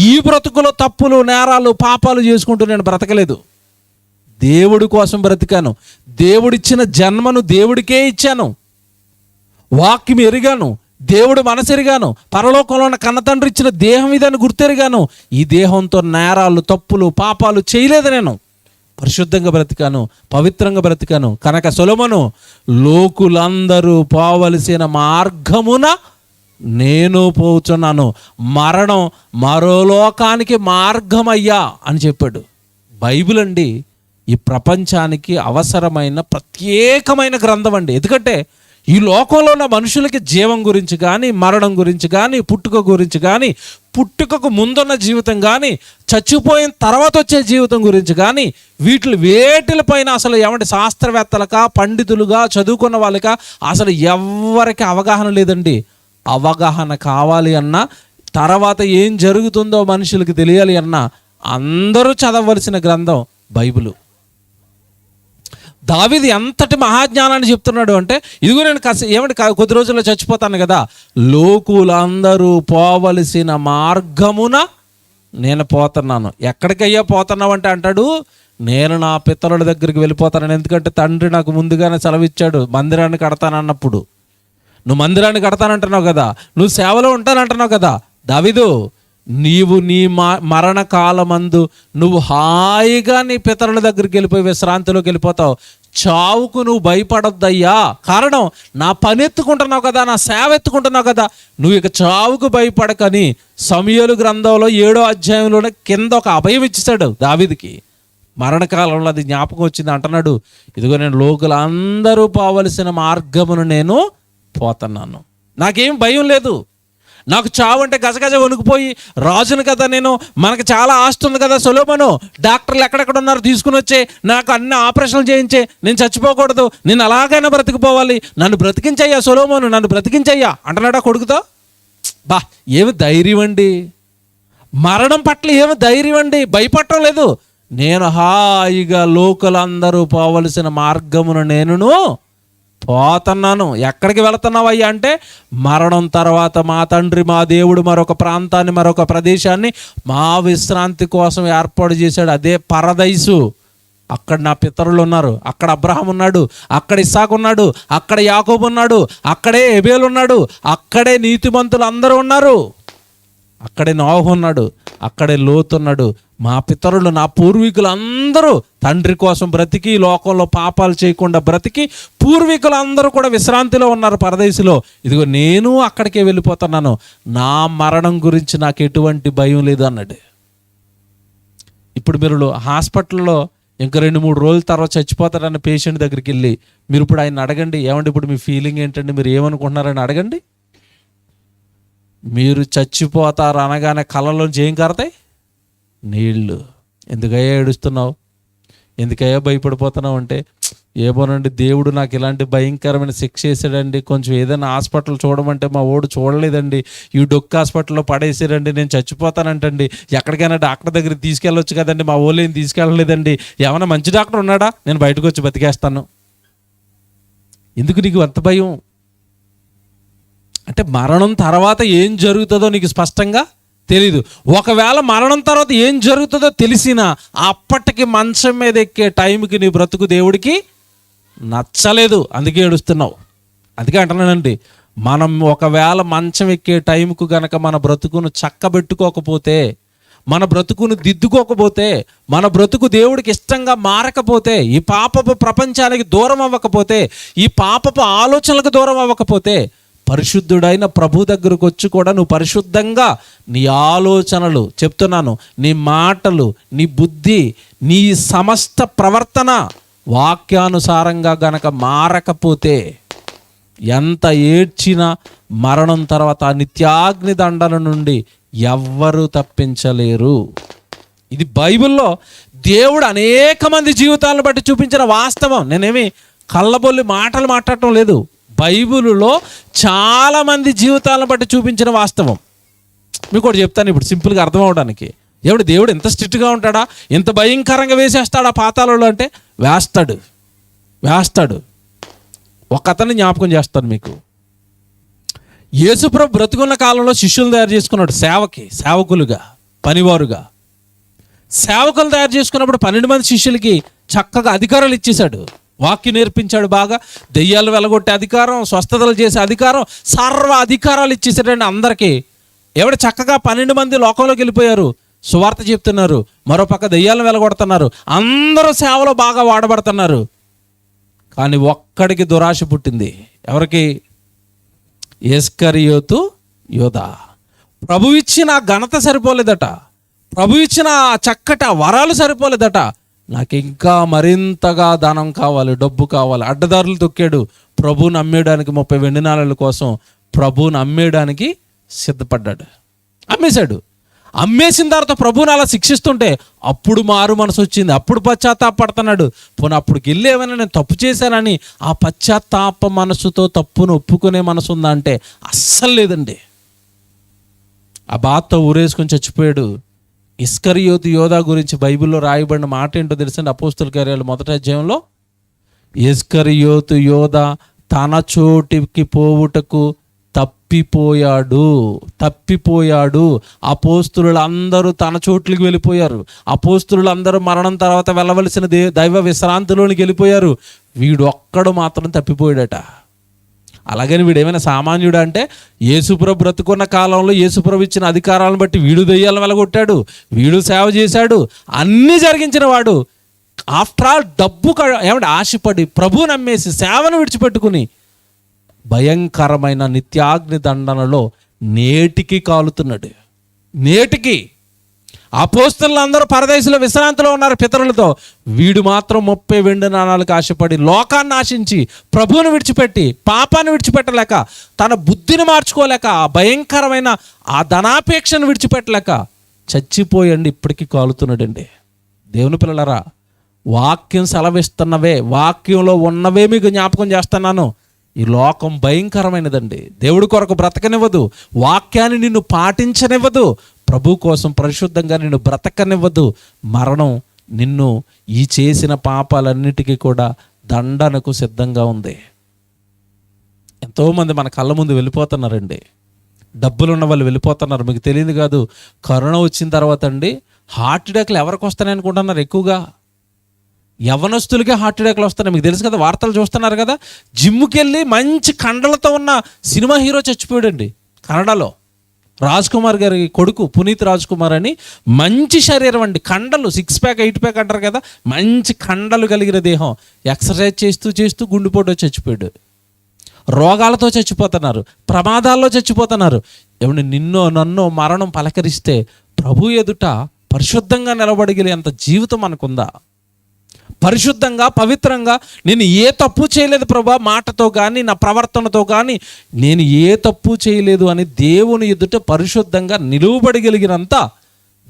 ఈ బ్రతుకులో తప్పులు, నేరాలు, పాపాలు చేసుకుంటూ నేను బ్రతకలేదు. దేవుడి కోసం బ్రతికాను. దేవుడిచ్చిన జన్మను దేవుడికే ఇచ్చాను. వాక్యం ఎరిగాను. దేవుడు మనసెరిగాను, పరలోకంలో ఉన్న కన్నతండ్రి ఇచ్చిన దేహం ఇదని గుర్తెరిగాను. ఈ దేహంతో నేరాలు, తప్పులు, పాపాలు చేయలేదు. నేను పరిశుద్ధంగా బ్రతికాను, పవిత్రంగా బ్రతికాను. కనుక సొలొమోను, లోకులందరూ పోవలసిన మార్గమున నేను పోచున్నాను, మరణం మరో లోకానికి మార్గమయ్యా అని చెప్పాడు. బైబిల్ అండి ఈ ప్రపంచానికి అవసరమైన ప్రత్యేకమైన గ్రంథం అండి. ఎందుకంటే ఈ లోకంలో ఉన్న మనుషులకి జీవం గురించి కానీ, మరణం గురించి కానీ, పుట్టుక గురించి కానీ, పుట్టుకకు ముందున్న జీవితం కానీ, చచ్చిపోయిన తర్వాత వచ్చే జీవితం గురించి కానీ, వేటిపైన అసలు ఏమంటే శాస్త్రవేత్తలుగా, పండితులుగా, చదువుకున్న వాళ్ళకా అసలు ఎవరికి అవగాహన లేదండి. అవగాహన కావాలి అన్నా, తర్వాత ఏం జరుగుతుందో మనుషులకి తెలియాలి అన్నా అందరూ చదవలసిన గ్రంథం బైబిలు. దావీదు ఎంతటి మహాజ్ఞానాన్ని చెప్తున్నాడు అంటే, ఇదిగో నేను ఏమంటే కొద్ది రోజుల్లో చచ్చిపోతాను కదా, లోకులందరూ పోవలసిన మార్గమున నేను పోతున్నాను. ఎక్కడికయ్యా పోతున్నావు అంటే అంటాడు, నేను నా పితరుల దగ్గరికి వెళ్ళిపోతాను. ఎందుకంటే తండ్రి నాకు ముందుగానే సెలవిచ్చాడు, మందిరాన్ని కడతానన్నప్పుడు. నువ్వు మందిరాన్ని కడతానంటున్నావు కదా, నువ్వు సేవలో ఉంటానంటున్నావు కదా, దావీదు నీవు నీ మరణకాలమందు నువ్వు హాయిగా నీ పితరుల దగ్గరికి వెళ్ళిపోయి విశ్రాంతిలోకి వెళ్ళిపోతావు. చావుకు నువ్వు భయపడొద్దయ్యా. కారణం, నా పని ఎత్తుకుంటున్నావు కదా, నా సేవ ఎత్తుకుంటున్నావు కదా, నువ్వు ఇక చావుకు భయపడకని సమూయేలు గ్రంథంలో 7వ అధ్యాయంలోనే కింద ఒక అభయం ఇచ్చేశాడు దావీదుకి. మరణకాలంలో అది జ్ఞాపకం వచ్చింది. అంటున్నాడు, ఇదిగో నేను లోకులందరూ పోవలసిన మార్గమును నేను పోతున్నాను. నాకేం భయం లేదు. నాకు చావు అంటే గజగజ వణుకుపోయి, రాజును కదా నేను, మనకు చాలా ఆస్తి ఉంది కదా సొలొమోను, డాక్టర్లు ఎక్కడెక్కడ ఉన్నారు తీసుకుని వచ్చే, నాకు అన్ని ఆపరేషన్లు చేయించే, నేను చచ్చిపోకూడదు, నేను అలాగైనా బ్రతికిపోవాలి, నన్ను బ్రతికించయ్యా సొలొమోను, నన్ను బ్రతికించయ్యా అంటున్నాడా కొడుకుతో. బా, ఏమి ధైర్యం అండి! మరణం పట్ల ఏమి ధైర్యం అండి! భయపడటం లేదు. నేను హాయిగా లోకులందరూ పోవలసిన మార్గమును నేనును పోతున్నాను. ఎక్కడికి వెళుతున్నావయ్యా అంటే, మరణం తర్వాత మా తండ్రి, మా దేవుడు మరొక ప్రాంతాన్ని, మరొక ప్రదేశాన్ని మా విశ్రాంతి కోసం ఏర్పాటు చేశాడు. అదే పరదైసు. అక్కడ నా పితరులు ఉన్నారు, అక్కడ అబ్రహాం ఉన్నాడు, అక్కడ ఇస్సాకు ఉన్నాడు, అక్కడ యాకోబు ఉన్నాడు, అక్కడే ఎబేలు ఉన్నాడు, అక్కడే నీతిమంతులు అందరూ ఉన్నారు, అక్కడే నోహు ఉన్నాడు, అక్కడే లోతు ఉన్నాడు. మా పితరులు, నా పూర్వీకులు అందరూ తండ్రి కోసం బ్రతికి, లోకంలో పాపాలు చేయకుండా బ్రతికి, పూర్వీకులు అందరూ కూడా విశ్రాంతిలో ఉన్నారు పరదేశంలో. ఇదిగో నేను అక్కడికే వెళ్ళిపోతున్నాను, నా మరణం గురించి నాకు ఎటువంటి భయం లేదు అన్నాడు. ఇప్పుడు మీరు హాస్పిటల్లో ఇంకా 2-3 రోజుల తర్వాత చచ్చిపోతారన్న పేషెంట్ దగ్గరికి వెళ్ళి మీరు ఇప్పుడు ఆయన అడగండి, ఏమంటే ఇప్పుడు మీ ఫీలింగ్ ఏంటండి, మీరు ఏమనుకుంటున్నారని అడగండి. మీరు చచ్చిపోతారు అనగానే కళ్ళలోంచి ఏం కారతాయి? నీళ్ళు. ఎందుకయ్యా ఏడుస్తున్నావు, ఎందుకయ్యా భయపడిపోతున్నావు అంటే, ఏమోనండి దేవుడు నాకు ఇలాంటి భయంకరమైన శిక్ష వేసాడండి, కొంచెం ఏదైనా హాస్పిటల్ చూడమంటే మా ఓడు చూడలేదండి, ఈ డొక్క హాస్పిటల్లో పడేసారండి, నేను చచ్చిపోతానంటండి, ఎక్కడికైనా డాక్టర్ దగ్గరికి తీసుకెళ్ళొచ్చు కదండి, మా ఓళ్ళు ఏం తీసుకెళ్ళలేదండి, ఏమైనా మంచి డాక్టర్ ఉన్నాడా, నేను బయటకు వచ్చి బతికేస్తాను. ఎందుకు నీకు అంత భయం అంటే, మరణం తర్వాత ఏం జరుగుతుందో నీకు స్పష్టంగా తెలీదు. ఒకవేళ మరణం తర్వాత ఏం జరుగుతుందో తెలిసినా అప్పటికి మంచం మీద ఎక్కే టైంకి నీ బ్రతుకు దేవుడికి నచ్చలేదు, అందుకే ఏడుస్తున్నావు. అందుకే అంటున్నానండి, మనం ఒకవేళ మంచం ఎక్కే టైంకు గనక మన బ్రతుకును చక్కబెట్టుకోకపోతే, మన బ్రతుకును దిద్దుకోకపోతే, మన బ్రతుకు దేవుడికి ఇష్టంగా మారకపోతే, ఈ పాపపు ప్రపంచానికి దూరం అవ్వకపోతే, ఈ పాపపు ఆలోచనలకు దూరం అవ్వకపోతే, పరిశుద్ధుడైన ప్రభు దగ్గరకు వచ్చి కూడా నువ్వు పరిశుద్ధంగా నీ ఆలోచనలు, చెప్తున్నాను, నీ మాటలు, నీ బుద్ధి, నీ సమస్త ప్రవర్తన వాక్యానుసారంగా గనక మారకపోతే, ఎంత ఏడ్చినా మరణం తర్వాత నిత్యాగ్ని దండన నుండి ఎవ్వరూ తప్పించలేరు. ఇది బైబిల్లో దేవుడు అనేక మంది జీవితాలను బట్టి చూపించిన వాస్తవం. నేనేమి కళ్ళబొల్లి మాటలు మాట్లాడటం లేదు. బైబిల్లో చాలామంది జీవితాలను బట్టి చూపించిన వాస్తవం. మీకు ఒకటి చెప్తాను ఇప్పుడు సింపుల్గా అర్థం అవడానికి. దేవుడు ఎంత స్ట్రిక్ట్గా ఉంటాడా, ఎంత భయంకరంగా వేసేస్తాడా పాతాళంలో అంటే, వేస్తాడు. ఒక అతన్ని జ్ఞాపకం చేస్తాను మీకు. యేసుప్రభు బ్రతుకున్న కాలంలో శిష్యులు తయారు చేసుకున్నాడు, సేవకులుగా, పనివారుగా. సేవకులు తయారు చేసుకున్నప్పుడు 12 మంది శిష్యులకి చక్కగా అధికారాలు ఇచ్చేశాడు. వాక్యం నేర్పించాడు బాగా. దెయ్యాలు వెలగొట్టే అధికారం, స్వస్థతలు చేసే అధికారం, సర్వ అధికారాలు ఇచ్చేసాడండి అందరికీ. ఎవడు చక్కగా 12 మంది లోకంలోకి వెళ్ళిపోయారు, సువార్త చెప్తున్నారు, మరోపక్క దెయ్యాలను వెలగొడుతున్నారు, అందరూ సేవలో బాగా వాడబడుతున్నారు. కానీ ఒక్కడికి దురాశ పుట్టింది. ఎవరికి? ఇస్కరియోతు యోధా. ప్రభు ఇచ్చిన ఘనత సరిపోలేదట, ప్రభు ఇచ్చిన చక్కట వరాలు సరిపోలేదట. నాకు ఇంకా మరింతగా ధనం కావాలి, డబ్బు కావాలి. అడ్డదారులు తొక్కాడు. ప్రభువుని అమ్మేయడానికి 30 వెండి నాణాల కోసం ప్రభువుని అమ్మేయడానికి సిద్ధపడ్డాడు. అమ్మేశాడు. అమ్మేసిన తర్వాత ప్రభువుని అలా శిక్షిస్తుంటే అప్పుడు మారు మనసు వచ్చింది, అప్పుడు పశ్చాత్తాపడుతున్నాడు. పోనీ అప్పుడు వెళ్ళి ఏమైనా నేను తప్పు చేశానని ఆ పశ్చాత్తాప మనసుతో తప్పును ఒప్పుకునే మనసు ఉందా అంటే అస్సలు లేదండి. ఆ బాధతో ఊరేసుకొని చచ్చిపోయాడు. ఇస్కరియోతు యోధా గురించి బైబిల్లో రాయబడిన మాట ఏంటో తెలుసండి? అపోస్తుల కార్యాలు 1వ అధ్యాయంలో, ఇస్కరియోతు యోధా తన చోటికి పోవుటకు తప్పిపోయాడు. అపోస్తులు అందరూ తన చోట్లకి వెళ్ళిపోయారు. అపోస్తులు అందరూ మరణం తర్వాత వెళ్ళవలసిన దైవ విశ్రాంతిలోనికి వెళ్ళిపోయారు. వీడు ఒక్కడు మాత్రం తప్పిపోయాడట. అలాగని వీడు ఏమైనా సామాన్యుడు అంటే, యేసుప్రభు బ్రతుకున్న కాలంలో యేసుప్రభు ఇచ్చిన అధికారాలను బట్టి వీడు దెయ్యాలను వెలగొట్టాడు, వీడు సేవ చేశాడు, అన్నీ జరిగించిన వాడు. ఆఫ్టర్ ఆల్ డబ్బు ఏమంటే ఆశపడి ప్రభువు నమ్మేసి సేవను విడిచిపెట్టుకుని భయంకరమైన నిత్యాగ్ని దండనలో నేటికి కాలుతున్నాడు. నేటికి అపోస్తలులు అందరూ పరదేశంలో విశ్రాంతిలో ఉన్నారు పితరులతో. వీడు మాత్రం 30 వెండి నాణాలకు ఆశపడి లోకాన్ని ఆశించి ప్రభువుని విడిచిపెట్టి పాపాన్ని విడిచిపెట్టలేక, తన బుద్ధిని మార్చుకోలేక, ఆ భయంకరమైన ఆ ధనాపేక్షను విడిచిపెట్టలేక చచ్చిపోయండి ఇప్పటికీ కాలుతున్నాడండి. దేవుని పిల్లలారా, వాక్యం సెలవిస్తున్నవే, వాక్యంలో ఉన్నవే మీకు జ్ఞాపకం చేస్తున్నాను. ఈ లోకం భయంకరమైనదండి. దేవుడి కొరకు బ్రతకనివ్వదు, వాక్యాన్ని నిన్ను పాటించనివ్వదు, ప్రభు కోసం పరిశుద్ధంగా నిన్ను బ్రతకనివ్వదు. మరణం నిన్ను ఈ చేసిన పాపాలన్నిటికీ కూడా దండనకు సిద్ధంగా ఉంది. ఎంతోమంది మన కళ్ళ ముందు వెళ్ళిపోతున్నారండి. డబ్బులు ఉన్న వాళ్ళు వెళ్ళిపోతున్నారు. మీకు తెలియదు కాదు, కరోనా వచ్చిన తర్వాత అండి హార్ట్ అటాక్లు ఎవరికి వస్తాయని అనుకుంటున్నారు? ఎక్కువగా యవ్వనస్తులకే హార్ట్ అటాక్లు వస్తున్నాయి. మీకు తెలుసు కదా, వార్తలు చూస్తున్నారు కదా. జిమ్కి వెళ్ళి మంచి కండలతో ఉన్న సినిమా హీరో చచ్చిపోయాడండి కన్నడలో. రాజ్ కుమార్ గారి కొడుకు పునీత్ రాజ్ కుమార్ అని, మంచి శరీరం అండి, కండలు 6 ప్యాక్ 8 ప్యాక్ అంటారు కదా, మంచి కండలు కలిగిన దేహం. ఎక్సర్సైజ్ చేస్తూ గుండెపోటు చచ్చిపోయాడు. రోగాలతో చచ్చిపోతున్నారు, ప్రమాదాల్లో చచ్చిపోతున్నారు. ఏమంటే నిన్నో నన్నో మరణం పలకరిస్తే ప్రభు ఎదుట పరిశుద్ధంగా నిలబడగలిగేంత జీవితం మనకుందా? పరిశుద్ధంగా పవిత్రంగా, నేను ఏ తప్పు చేయలేదు ప్రభా, మాటతో కానీ నా ప్రవర్తనతో కానీ నేను ఏ తప్పు చేయలేదు అని దేవుని ఎదుట పరిశుద్ధంగా నిలువబడగలిగినంత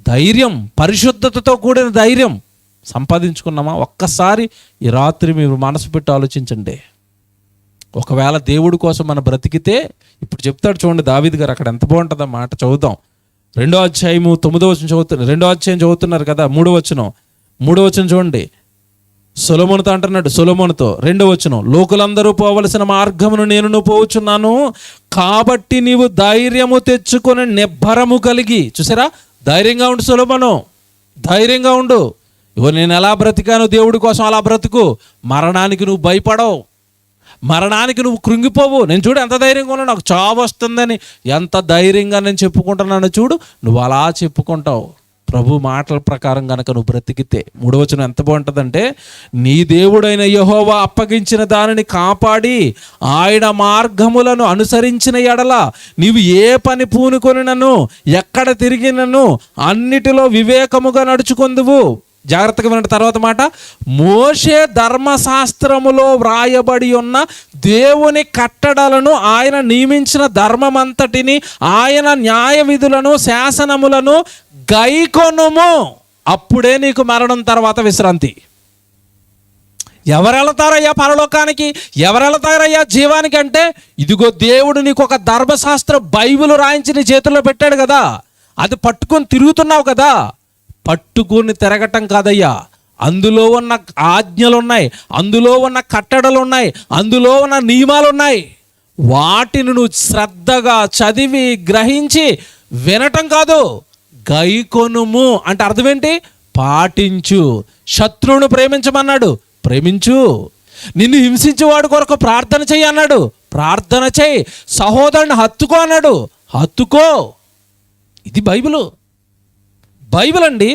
ధైర్యం, పరిశుద్ధతతో కూడిన ధైర్యం సంపాదించుకున్నామా? ఒక్కసారి ఈ రాత్రి మీరు మనసు పెట్టి ఆలోచించండి. ఒకవేళ దేవుడి కోసం మనం బ్రతికితే, ఇప్పుడు చెప్తాడు చూడండి దావీదు గారు, అక్కడ ఎంత బాగుంటుందో మాట చదువుదాం. 2వ అధ్యాయము 9వ వచనం చదువుతున్నారు. 2వ అధ్యాయం చదువుతున్నారు కదా, 3వ వచనం చూడండి. సొలొమోనుతో అంటున్నాడు, సొలొమోనుతో 2వ వచనం, లోకులందరూ పోవలసిన మార్గమును నేను పోవచ్చున్నాను, కాబట్టి నీవు ధైర్యము తెచ్చుకొని నిబ్బరము కలిగి. చూసారా, ధైర్యంగా ఉండు సొలొమోను, ధైర్యంగా ఉండు. ఇగో నేను ఎలా బ్రతికాను దేవుడి కోసం అలా బ్రతుకు. మరణానికి నువ్వు భయపడవు, మరణానికి నువ్వు కృంగిపోవు. నేను చూడు ఎంత ధైర్యంగా ఉన్నావు, నాకు చావు వస్తుందని ఎంత ధైర్యంగా నేను చెప్పుకుంటున్నాను చూడు, నువ్వు అలా చెప్పుకుంటావు. ప్రభు మాటల ప్రకారం కనుక నువ్వు బ్రతికితే. 3వ వచనం ఎంత బాగుంటుందంటే, నీ దేవుడైన యెహోవా అప్పగించిన దానిని కాపాడి ఆయన మార్గములను అనుసరించిన ఎడల నీవు ఏ పని పూనుకొనినను ఎక్కడ తిరిగినను అన్నిటిలో వివేకముగా నడుచుకొందువు. జాగ్రత్తగా వినండి తర్వాత మాట, మోషే ధర్మశాస్త్రములో వ్రాయబడి ఉన్న దేవుని కట్టడలను, ఆయన నియమించిన ధర్మమంతటిని, ఆయన న్యాయ విధులను శాసనములను గైకొనుము, అప్పుడే నీకు మరణం తర్వాత విశ్రాంతి. ఎవరెళ్తారయ్యా పరలోకానికి, ఎవరెళ్తారయ్యా జీవానికి అంటే, ఇదిగో దేవుడు నీకు ఒక ధర్మశాస్త్ర బైబిల్ రాయించి నీ చేతుల్లో పెట్టాడు కదా, అది పట్టుకొని తిరుగుతున్నావు కదా. పట్టుకొని తిరగటం కాదయ్యా, అందులో ఉన్న ఆజ్ఞలు ఉన్నాయి, అందులో ఉన్న కట్టడలు ఉన్నాయి, అందులో ఉన్న నియమాలు ఉన్నాయి. వాటిని నువ్వు శ్రద్ధగా చదివి గ్రహించి వినటం కాదు, గైకొనుము అంటే అర్థం ఏంటి? పాటించు. శత్రువును ప్రేమించమన్నాడు, ప్రేమించు. నిన్ను హింసించేవాడు కొరకు ప్రార్థన చెయ్యి అన్నాడు, ప్రార్థన చెయ్యి. సహోదరుని హత్తుకో అన్నాడు, హత్తుకో. ఇది బైబిల్ అండి.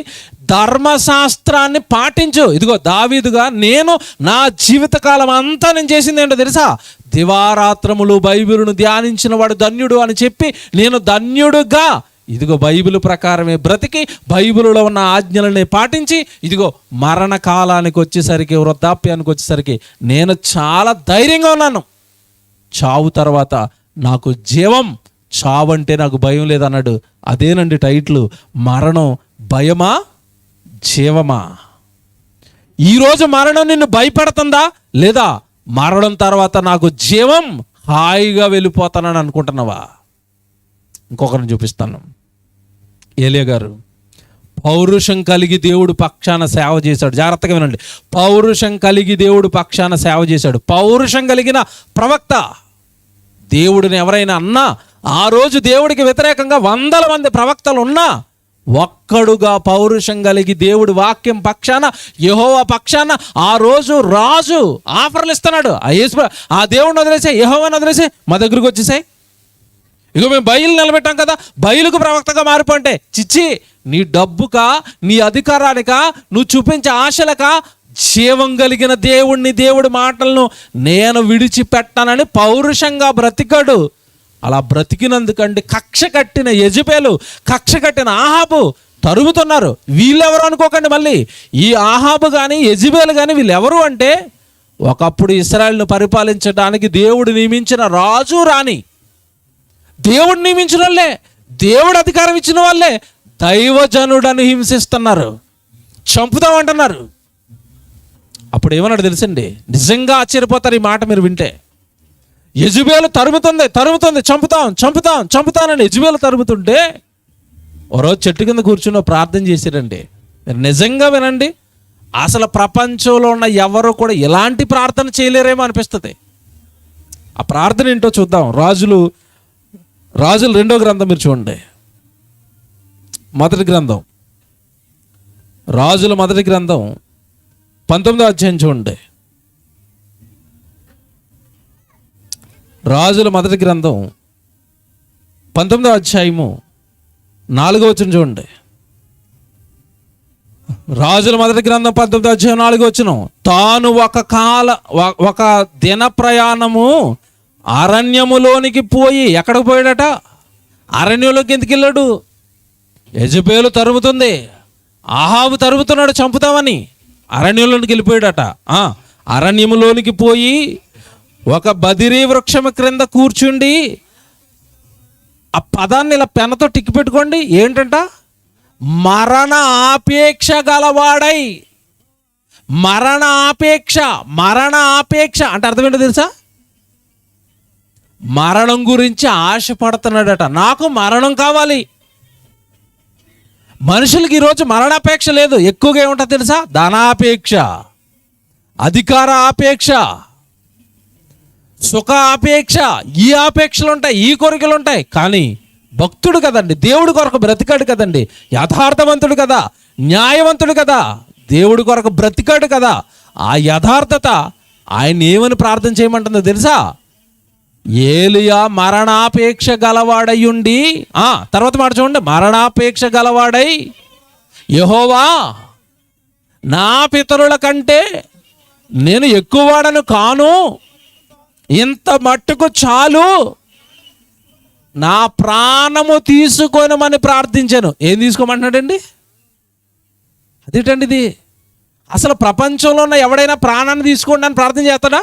ధర్మశాస్త్రాన్ని పాటించు. ఇదిగో దావీదుగా నేను నా జీవితకాలం అంతా నేను చేసింది ఏంటో తెలుసా? దివారాత్రములు బైబిలును ధ్యానించిన వాడు ధన్యుడు అని చెప్పి నేను ధన్యుడుగా ఇదిగో బైబిల్ ప్రకారమే బ్రతికి బైబిల్లో ఉన్న ఆజ్ఞలని పాటించి ఇదిగో మరణకాలానికి వచ్చేసరికి, వృద్ధాప్యానికి వచ్చేసరికి నేను చాలా ధైర్యంగా ఉన్నాను. చావు తర్వాత నాకు జీవం, చావంటే నాకు భయం లేదన్నాడు. అదేనండి టైటిల్, మరణం భయమా జీవమా? ఈరోజు మరణం నిన్ను భయపెడుతుందా లేదా మరణం తర్వాత నాకు జీవం, హాయిగా వెళ్ళిపోతానని అనుకుంటున్నావా? ఇంకొకరిని చూపిస్తాను. ఏలియా గారు పౌరుషం కలిగి దేవుడు పక్షాన సేవ చేశాడు. జాగ్రత్తగా వినండి. పౌరుషం కలిగి దేవుడు పక్షాన సేవ చేశాడు. పౌరుషం కలిగిన ప్రవక్త. దేవుడిని ఎవరైనా అన్నా, ఆ రోజు దేవుడికి వ్యతిరేకంగా 100 మంది ప్రవక్తలు ఉన్నా ఒక్కడుగా పౌరుషం కలిగి దేవుడి వాక్యం పక్షాన, యెహోవా పక్షాన ఆ రోజు రాజు ఆఫర్లు ఇస్తున్నాడు. ఆ దేవుడిని వదిలేసే, యెహోవాని వదిలేసే, మా దగ్గరకు వచ్చేసాయి. ఇగో మేము బయలు నిలబెట్టాం కదా, బయలుకు ప్రవక్తగా మారిపోంటే, చిచ్చి, నీ డబ్బుకా, నీ అధికారానికా, నువ్వు చూపించే ఆశలకా, జీవం కలిగిన దేవుడిని, దేవుడి మాటలను నేను విడిచిపెట్టానని పౌరుషంగా బ్రతికాడు. అలా బ్రతికినందుకండి కక్ష కట్టిన యెజెబెలు, కక్ష కట్టిన ఆహాబు తరుగుతున్నారు. వీళ్ళెవరు అనుకోకండి. మళ్ళీ ఈ ఆహాబు కానీ యెజెబెలు కానీ వీళ్ళెవరు అంటే, ఒకప్పుడు ఇశ్రాయేలును పరిపాలించడానికి దేవుడు నియమించిన రాజు రాణి, దేవుడు నియమించిన వాళ్ళే, దేవుడు అధికారం ఇచ్చిన వాళ్ళే దైవజనుడని హింసిస్తున్నారు, చంపుతామంటున్నారు. అప్పుడు ఏమన్నాడు తెలుసండి? నిజంగా ఆశ్చర్యపోతారు ఈ మాట మీరు వింటే. యెజెబెలు తరుముతుంది, చంపుతానని యెజెబెలు తరుముతుంటే ఓ రోజు చెట్టు కింద కూర్చుని ప్రార్థన చేశారండి. మీరు నిజంగా వినండి, అసలు ప్రపంచంలో ఉన్న ఎవరు కూడా ఇలాంటి ప్రార్థన చేయలేరేమో అనిపిస్తుంది. ఆ ప్రార్థన ఏంటో చూద్దాం. రాజులు 2వ గ్రంథం మీరు చూడండి. మొదటి గ్రంథం, రాజుల మొదటి గ్రంథం 19వ అధ్యాయం చూడండి. రాజుల మొదటి గ్రంథం 19వ అధ్యాయము 4వ వచనం చూడండి. రాజుల మొదటి గ్రంథం 19వ అధ్యాయం 4వ వచనం. తాను ఒక దిన ప్రయాణము అరణ్యములోనికి పోయి, ఎక్కడికి పోయాడట? అరణ్యంలోకి ఎందుకు వెళ్ళాడు? యెజెబెలు తరుముతుంది, ఆహాబు తరుముతున్నాడు చంపుతామని, అరణ్యంలోనికి వెళ్ళిపోయాడట. అరణ్యములోనికి పోయి ఒక బదిరీ వృక్షము క్రింద కూర్చుండి, ఆ పదాన్ని ఇలా పెన్నతో టిక్కి పెట్టుకోండి. ఏంటంట? మరణ ఆపేక్ష గలవాడై. మరణ ఆపేక్ష అంటే అర్థం ఏంటో తెలుసా? మరణం గురించి ఆశపడుతున్నాడట. నాకు మరణం కావాలి. మనుషులకి ఈరోజు మరణాపేక్ష లేదు, ఎక్కువగా ఏముంటుంది తెలుసా? ధనాపేక్ష, అధికార ఆపేక్ష, సుఖ ఆపేక్ష, ఈ ఆపేక్షలు ఉంటాయి, ఈ కోరికలు ఉంటాయి. కానీ భక్తుడు కదండి, దేవుడి కొరకు బ్రతికాడు కదండి, యథార్థవంతుడు కదా, న్యాయవంతుడు కదా, దేవుడి కొరకు బ్రతికాడు కదా. ఆ యథార్థత ఆయన ఏమని ప్రార్థన చేయమంటుందో తెలుసా? ఏలియా మరణాపేక్ష గలవాడయ్యుండి, తర్వాత మాట చూడండి, మరణాపేక్ష గలవాడై, యెహోవా నా పితరుల కంటే నేను ఎక్కువవాడను కాను, ఇంత మట్టుకు చాలు, నా ప్రాణము తీసుకోనమని ప్రార్థించాను. ఏం తీసుకోమంటున్నాడండి? అదేంటండి ఇది? అసలు ప్రపంచంలో ఉన్న ఎవడైనా ప్రాణాన్ని తీసుకోండి అని ప్రార్థన చేస్తాడా?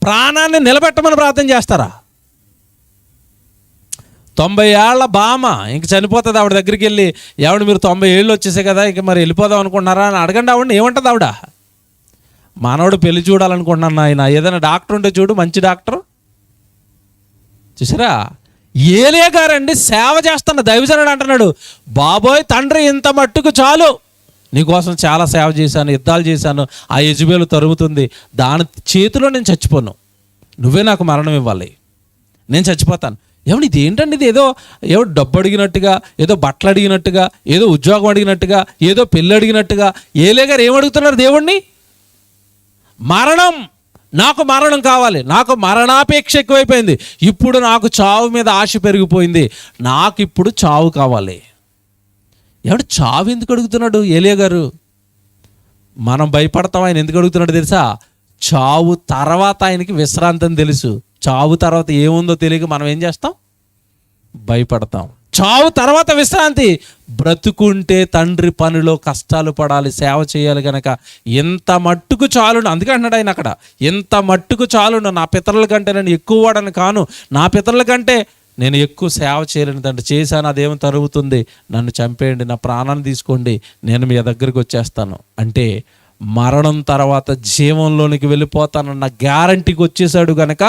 ప్రాణాన్ని నిలబెట్టమని ప్రార్థన చేస్తారా? 90 ఏళ్ల బామ ఇంక చనిపోతుంది, ఆవిడ దగ్గరికి వెళ్ళి, ఆవిడ మీరు 90 ఏళ్ళు వచ్చేసాయి కదా, ఇక మరి వెళ్ళిపోదాం అనుకుంటున్నారా అని అడగండి. ఆవిడని ఏమంటుంది ఆవిడ? మనోడు పెళ్లి చూడాలనుకుంటున్నాను ఆయన, ఏదైనా డాక్టర్ ఉంటే చూడు, మంచి డాక్టర్. చూసారా? ఏలియా గారండి సేవ చేస్తున్న దైవజనుడు అంటున్నాడు, బాబోయ్ తండ్రి ఇంత మట్టుకు చాలు, నీకోసం చాలా సేవ చేశాను, యుద్ధాలు చేశాను, ఆ యెజెబెలు తరుముతుంది, దాని చేతిలో నేను చచ్చిపోను, నువ్వే నాకు మరణం ఇవ్వాలి, నేను చచ్చిపోతాను. ఏమండి ఇది ఏంటండి? ఇది ఏదో డబ్బు అడిగినట్టుగా, ఏదో బట్టలు అడిగినట్టుగా, ఏదో ఉద్యోగం అడిగినట్టుగా, ఏదో పెళ్ళి అడిగినట్టుగా ఏలియా గారు ఏమడుగుతున్నారు దేవుణ్ణి? మరణం, నాకు మరణం కావాలి, నాకు మరణాపేక్ష ఎక్కువైపోయింది, ఇప్పుడు నాకు చావు మీద ఆశ పెరిగిపోయింది, నాకు ఇప్పుడు చావు కావాలి. ఎవడు చావు ఎందుకు అడుగుతున్నాడు ఏలియా గారు? మనం భయపడతాం, ఆయన ఎందుకు అడుగుతున్నాడు తెలుసా? చావు తర్వాత ఆయనకి విశ్రాంతి అని తెలుసు. చావు తర్వాత ఏముందో తెలియక మనం ఏం చేస్తాం? భయపడతాం. చావు తర్వాత విశ్రాంతి. బ్రతుకుంటే తండ్రి పనిలో కష్టాలు పడాలి, సేవ చేయాలి కనుక ఎంత మట్టుకు చాలును. అందుకే అన్నాడు ఆయన అక్కడ, ఎంత మట్టుకు చాలును, నా పితరుల కంటే నేను ఎక్కువ వాడని కాను, నా పితరుల కంటే నేను ఎక్కువ సేవ చేయలేని తండ్రి, చేశాను అదేమో తరుగుతుంది, నన్ను చంపేయండి, నా ప్రాణాన్ని తీసుకోండి, నేను మీ దగ్గరికి వచ్చేస్తాను. అంటే మరణం తర్వాత జీవంలోనికి వెళ్ళిపోతానన్న గ్యారంటీకి వచ్చేసాడు గనక,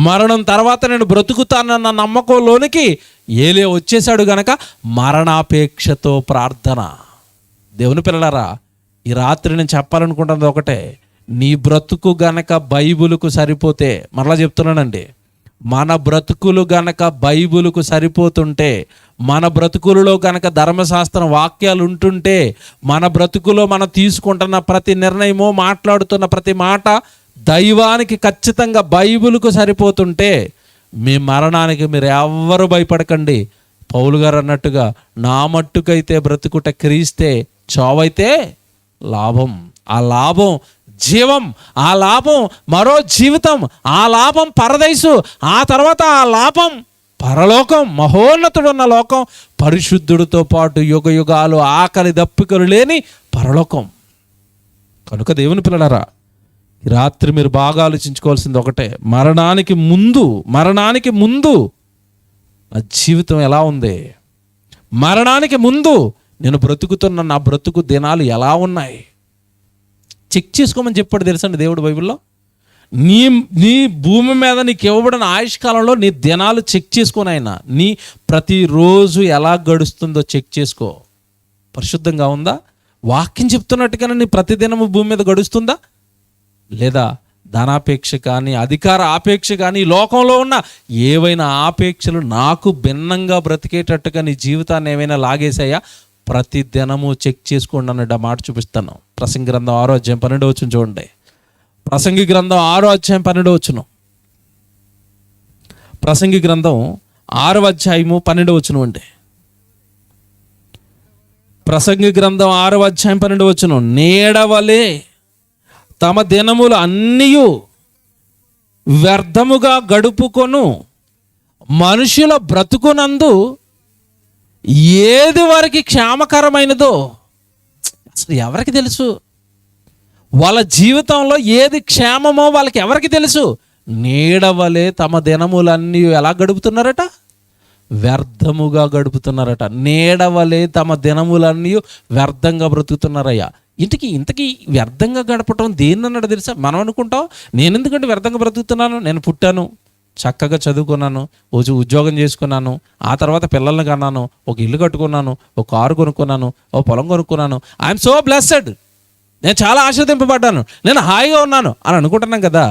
మరణం తర్వాత నేను బ్రతుకుతానన్న నమ్మకంలోనికి ఏలియా వచ్చేసాడు గనక మరణాపేక్షతో ప్రార్థన. దేవుని పిల్లలారా, ఈ రాత్రి నేను చెప్పాలనుకుంటున్నది ఒకటే, నీ బ్రతుకు గనక బైబిలుకు సరిపోతే, మరలా చెప్తున్నానండి, మన బ్రతుకులు గనక బైబిలుకు సరిపోతుంటే, మన బ్రతుకులలో గనక ధర్మశాస్త్రం వాక్యాలు ఉంటుంటే, మన బ్రతుకులో మనం తీసుకుంటున్న ప్రతి నిర్ణయము, మాట్లాడుతున్న ప్రతి మాట దైవానికి ఖచ్చితంగా బైబిలుకు సరిపోతుంటే, మీ మరణానికి మీరు ఎవ్వరు భయపడకండి. పౌలు గారు అన్నట్టుగా, నా మట్టుకైతే బ్రతుకుట క్రీస్తే, చావైతే లాభం. ఆ లాభం జీవం, ఆ లాభం మరో జీవితం, ఆ లాభం పరదైసు, ఆ తర్వాత ఆ లాభం పరలోకం, మహోన్నతుడున్న లోకం, పరిశుద్ధుడితో పాటు యుగ యుగాలు ఆకలి దప్పికలు లేని పరలోకం. కనుక దేవుని పిల్లలారా, ఈ రాత్రి మీరు బాగా ఆలోచించుకోవాల్సింది ఒకటే, మరణానికి ముందు నా జీవితం ఎలా ఉంది, మరణానికి ముందు నేను బ్రతుకుతున్న నా బ్రతుకు దినాలు ఎలా ఉన్నాయి చెక్ చేసుకోమని చెప్పాడు తెలుసండి దేవుడు బైబిల్లో. నీ భూమి మీద నీకు ఇవ్వబడిన ఆయుష్కాలంలో నీ దినాలు చెక్ చేసుకొని, ఆయన నీ ప్రతిరోజు ఎలా గడుస్తుందో చెక్ చేసుకో. పరిశుద్ధంగా ఉందా? వాక్యం చెప్తున్నట్టుగానే నీ ప్రతిదినము భూమి మీద గడుస్తుందా? లేదా ధనాపేక్ష కానీ, అధికార ఆపేక్ష కానీ, లోకంలో ఉన్న ఏవైనా ఆపేక్షలు నాకు భిన్నంగా బ్రతికేటట్టుగా నీ జీవితాన్ని ఏమైనా లాగేసాయా? ప్రతి దినము చెక్ చేసుకోండి అన్నట్టు ఆ మాట చూపిస్తాను. ప్రసంగి గ్రంథం 6వ అధ్యాయం 12వ వచనం చూడండి. ప్రసంగి గ్రంథం 6వ అధ్యాయం 12వ వచనం. ప్రసంగి గ్రంథం 6వ అధ్యాయము 12వ వచనం అండి. ప్రసంగి గ్రంథం 6వ అధ్యాయం 12వ వచనం. నీడవలే తమ దినములు అన్నీయు వ్యర్థముగా గడుపుకొను మనుషుల బ్రతుకునందు ఏది వారికి క్షేమకరమైనదో అసలు ఎవరికి తెలుసు? వాళ్ళ జీవితంలో ఏది క్షేమమో వాళ్ళకి ఎవరికి తెలుసు? నీడవలే తమ దినములన్నీ ఎలా గడుపుతున్నారట? వ్యర్థముగా గడుపుతున్నారట. నీడవలే తమ దినములన్నీ వ్యర్థంగా బ్రతుకుతున్నారయ్యా. ఇంతకీ వ్యర్థంగా గడపటం దేన్ని అన్నాడు తెలుసా? మనం అనుకుంటాం, నేను ఎందుకంటే వ్యర్థంగా బ్రతుకుతున్నాను, నేను పుట్టాను, చక్కగా చదువుకున్నాను, ఉద్యోగం చేసుకున్నాను, ఆ తర్వాత పిల్లల్ని కన్నాను, ఒక ఇల్లు కట్టుకున్నాను, ఒక కారు కొనుక్కున్నాను, ఒక పొలం కొనుక్కున్నాను, ఐఎమ్ సో బ్లెస్డ్, నేను చాలా ఆశీర్వదింపబడ్డాను, నేను హాయిగా ఉన్నాను అని అనుకుంటున్నాం కదా.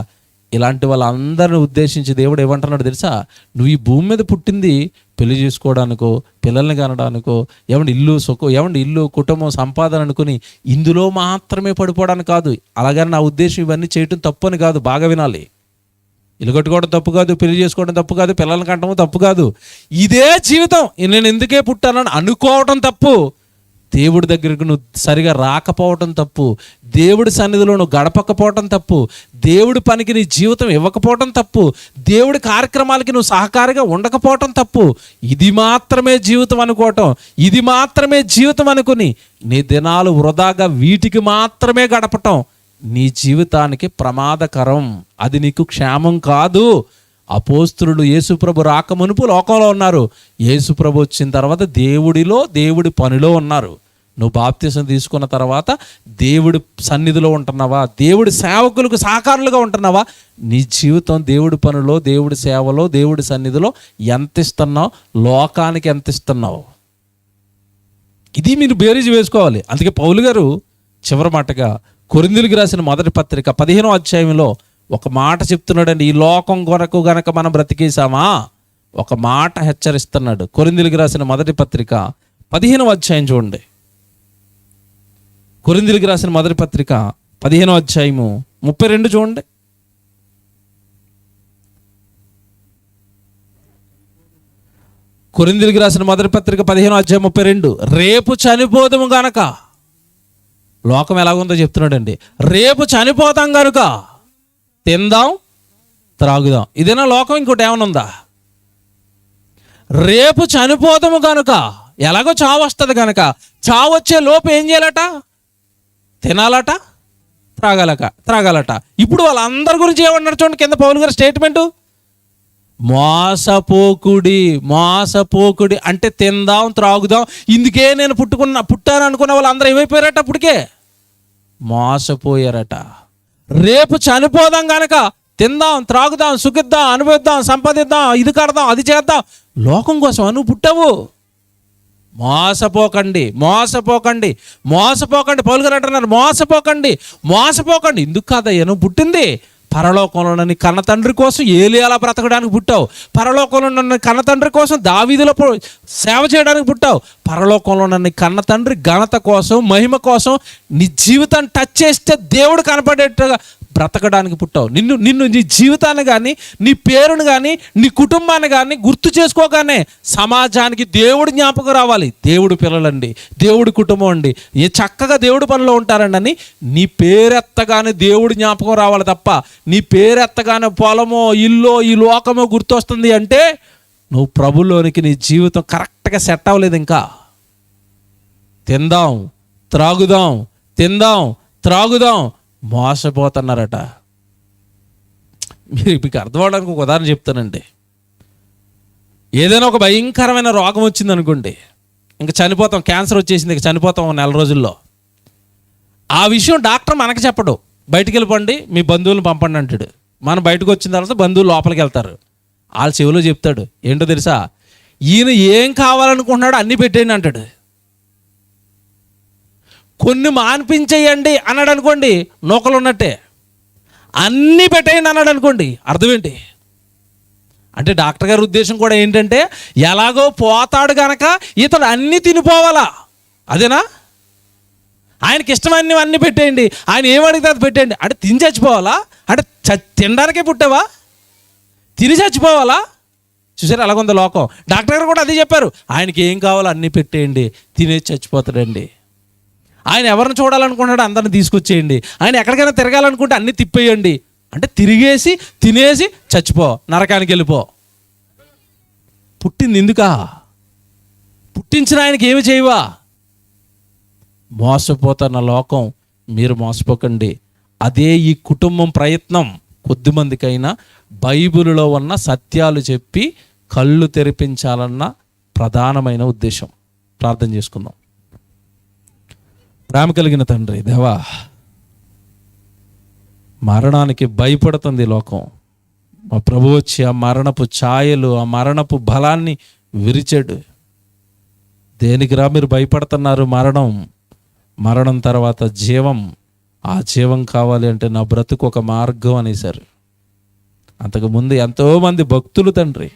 ఇలాంటి వాళ్ళందరిని ఉద్దేశించి దేవుడు ఏమంటున్నాడు తెలుసా? నువ్వు ఈ భూమి మీద పుట్టింది పెళ్లి చేసుకోవడానికో, పిల్లల్ని కనడానికో, ఏమండి ఇల్లు కుటుంబం సంపాదన అనుకుని ఇందులో మాత్రమే పడిపోవడానికి కాదు. అలాగని నా ఉద్దేశం ఇవన్నీ చేయటం తప్పు అని కాదు, బాగా వినాలి. ఇల్లు కట్టుకోవడం తప్పు కాదు, పెళ్లి చేసుకోవడం తప్పు కాదు, పిల్లల్ని కంటము తప్పు కాదు. ఇదే జీవితం, నేను ఎందుకే పుట్టానని అనుకోవటం తప్పు. దేవుడి దగ్గరికి నువ్వు సరిగా రాకపోవటం తప్పు, దేవుడి సన్నిధిలో నువ్వు గడపకపోవటం తప్పు, దేవుడి పనికి నీ జీవితం ఇవ్వకపోవటం తప్పు, దేవుడి కార్యక్రమాలకి నువ్వు సహకారిగా ఉండకపోవటం తప్పు. ఇది మాత్రమే జీవితం అనుకోవటం, ఇది మాత్రమే జీవితం అనుకుని నీ దినాలు వృధాగా వీటికి మాత్రమే గడపటం నీ జీవితానికి ప్రమాదకరం. అది నీకు క్షేమం కాదు. అపోస్తులు యేసుప్రభు రాకమునుపు లోకంలో ఉన్నారు, యేసుప్రభు వచ్చిన తర్వాత దేవుడి పనిలో ఉన్నారు. నువ్వు బాప్తిసం తీసుకున్న తర్వాత దేవుడి సన్నిధిలో ఉంటున్నావా? దేవుడి సేవకులకు సహకారులుగా ఉంటున్నావా? నీ జీవితం దేవుడి పనిలో, దేవుడి సేవలో, దేవుడి సన్నిధిలో ఎంత ఇస్తున్నావు, లోకానికి ఎంత ఇస్తున్నావు, ఇది మీరు బేరీజు వేసుకోవాలి. అందుకే పౌలు గారు చివరి మాటగా కొరింథీయులకు రాసిన మొదటి పత్రిక 15వ అధ్యాయంలో ఒక మాట చెప్తున్నాడండి. ఈ లోకం కొరకు గనక మనం బ్రతికేసామా, ఒక మాట హెచ్చరిస్తున్నాడు. కొరింథీయులకు రాసిన మొదటి పత్రిక 15వ అధ్యాయం చూడండి. కొరింథీయులకు రాసిన మొదటి పత్రిక 15వ అధ్యాయము 32 చూడండి. కొరింథీయులకు రాసిన మొదటి పత్రిక 15:32. రేపు చనిపోదాము గనక, లోకం ఎలాగుందో చెప్తున్నాడండి. రేపు చనిపోతాం గనుక తిందాం త్రాగుదాం. ఇదేనా లోకం? ఇంకోటి ఏమైనా ఉందా? రేపు చనిపోతాము గనుక, ఎలాగో చావు వస్తుంది కనుక, చావు వచ్చే లోపు ఏం చేయాలట? తినాలట, త్రాగాలట. ఇప్పుడు వాళ్ళందరి గురించి ఏమన్నారు చూడండి కింద పౌలు గారి స్టేట్మెంటు. మోసపోకుడి అంటే తిందాం త్రాగుదాం. ఇందుకే నేను పుట్టాను అనుకున్న వాళ్ళందరూ ఏమైపోయారట? అప్పటికే మోసపోయారట. రేపు చనిపోదాం కనుక తిందాం త్రాగుదాం సుఖిద్దాం అనుభవిద్దాం సంపాదిద్దాం ఇది కడదాం అది చేద్దాం. లోకం కోసం నువ్వు పుట్టావు. మోసపోకండి పౌలు గారు అంటున్నారు. మోసపోకండి. ఎందుకు కాదయ్యా నువ్వు పుట్టింది? పరలోకంలో నన్ను కన్న తండ్రి కోసం ఏలియాలా బ్రతకడానికి పుట్టావు. పరలోకంలో నన్ను కన్న తండ్రి కోసం దావీదులో సేవ చేయడానికి పుట్టావు. పరలోకంలో నన్ను కన్న తండ్రి ఘనత కోసం మహిమ కోసం నీ జీవితాన్ని టచ్ చేస్తే దేవుడు కనపడేట్టుగా బ్రతకడానికి పుట్టావు. నిన్ను నీ జీవితాన్ని కానీ నీ పేరును కానీ నీ కుటుంబాన్ని కానీ గుర్తు చేసుకోగానే సమాజానికి దేవుడు జ్ఞాపకం రావాలి. దేవుడు పిల్లలండి, దేవుడి కుటుంబం అండి, ఏ చక్కగా దేవుడి పనిలో ఉంటారండి అని నీ పేరెత్తగానే దేవుడు జ్ఞాపకం రావాలి తప్ప నీ పేరెత్తగానే పొలమో ఇల్లో ఈ లోకమో గుర్తొస్తుంది అంటే నువ్వు ప్రభులోనికి నీ జీవితం కరెక్ట్గా సెట్ అవ్వలేదు. ఇంకా తిందాం త్రాగుదాం మోసపోతున్నారట. మీకు అర్థం అవడానికి ఒక ఉదాహరణ చెప్తానండి. ఏదైనా ఒక భయంకరమైన రోగం వచ్చింది అనుకోండి, ఇంకా చనిపోతాం, క్యాన్సర్ వచ్చేసింది, ఇంకా చనిపోతాం 4 రోజుల్లో. ఆ విషయం డాక్టర్ మనకి చెప్పడు. బయటికి వెళ్ళిపోండి, మీ బంధువులను పంపండి అంటాడు. మనం బయటకు వచ్చిన తర్వాత బంధువులు లోపలికి వెళ్తారు. వాళ్ళ చెవిలో చెప్తాడు, ఏంటో తెలుసా, ఈయన ఏం కావాలనుకుంటున్నాడో అన్నీ పెట్టేయండి అంటాడు. కొన్ని మాన్పించేయండి అన్నాడు అనుకోండి, నూకలు ఉన్నట్టే. అన్నీ పెట్టేయండి అన్నాడు అనుకోండి, అర్థం ఏంటి అంటే డాక్టర్ గారి ఉద్దేశం కూడా ఏంటంటే ఎలాగో పోతాడు కనుక ఇతడు అన్నీ తినిపోవాలా, అదేనా? ఆయనకి ఇష్టమన్నీ అన్నీ పెట్టేయండి, ఆయన ఏమడిగితే అది పెట్టేయండి. అంటే తిని చచ్చిపోవాలా? అంటే తినడానికే పుట్టావా? తిని చచ్చిపోవాలా? చూసారు అలాగుంది లోకం. డాక్టర్ గారు కూడా అదే చెప్పారు, ఆయనకి ఏం కావాలో అన్నీ పెట్టేయండి, తినేసి చచ్చిపోతాడండి. ఆయన ఎవరిని చూడాలనుకుంటాడో అందరిని తీసుకొచ్చేయండి, ఆయన ఎక్కడికైనా తిరగాలనుకుంటే అన్నీ తిప్పేయండి. అంటే తిరిగేసి తినేసి చచ్చిపో, నరకానికి వెళ్ళిపో. పుట్టింది ఎందుకా? పుట్టించిన ఆయనకి ఏమి చేయవా? మోసపోతున్న లోకం, మీరు మోసపోకండి. అదే ఈ కుటుంబం ప్రయత్నం. కొద్దిమందికైనా బైబిలులో ఉన్న సత్యాలు చెప్పి కళ్ళు తెరిపించాలన్న ప్రధానమైన ఉద్దేశం. ప్రార్థన చేసుకుందాం. ప్రేమ కలిగిన తండ్రి దేవా, మరణానికి భయపడుతుంది లోకం. మా ప్రభు వచ్చి ఆ మరణపు ఛాయలు, ఆ మరణపు బలాన్ని విరిచాడు. దేనికిరా మీరు భయపడుతున్నారు? మరణం తర్వాత జీవం. ఆ జీవం కావాలి అంటే నా బ్రతుకు ఒక మార్గం అనేసారు. అంతకుముందు ఎంతోమంది భక్తులు తండ్రి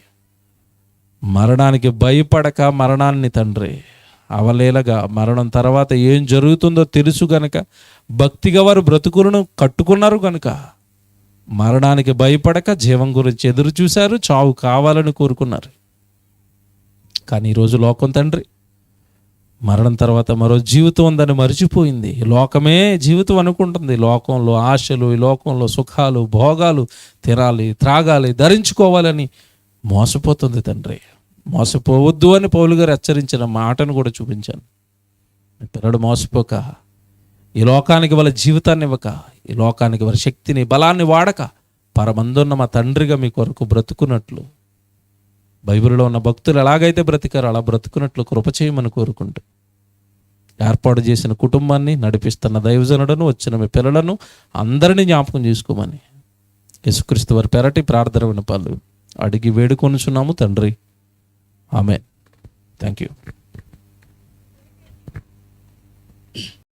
మరణానికి భయపడక మరణాన్ని తండ్రి అవలేలగా మరణం తర్వాత ఏం జరుగుతుందో తెలుసు గనక భక్తిగా వారు బ్రతుకులను కట్టుకున్నారు కనుక మరణానికి భయపడక జీవం గురించి ఎదురు చూశారు, చావు కావాలని కోరుకున్నారు. కానీ ఈరోజు లోకం త్తండ్రి మరణం తర్వాత మరో జీవితం ఉందని మరిచిపోయింది. లోకమే జీవితం అనుకుంటుంది. లోకంలో ఆశలు, ఈ లోకంలో సుఖాలు, భోగాలు తినాలి, త్రాగాలి, ధరించుకోవాలని మోసపోతుంది తండ్రి. మోసపోవద్దు అని పౌలు గారు హెచ్చరించిన మాటను కూడా చూపించాను. పిల్లడు మోసపోక, ఈ లోకానికి వాళ్ళ జీవితాన్ని ఇవ్వక, ఈ లోకానికి వారి శక్తిని బలాన్ని వాడక పరమందున్న మా తండ్రిగా మీ కొరకు బ్రతుకున్నట్లు, బైబిల్లో ఉన్న భక్తులు ఎలాగైతే బ్రతికారో అలా బ్రతుకున్నట్లు కృప చేయమని కోరుకుంటూ ఏర్పాటు చేసిన కుటుంబాన్ని, నడిపిస్తున్న దైవజనులను, వచ్చిన మీ పిల్లలను అందరినీ జ్ఞాపకం చేసుకోమని యేసుక్రీస్తు వారి పెరటి ప్రార్థన వినపాలు అడిగి వేడుకొనుచున్నాము తండ్రి. ఆమేన్.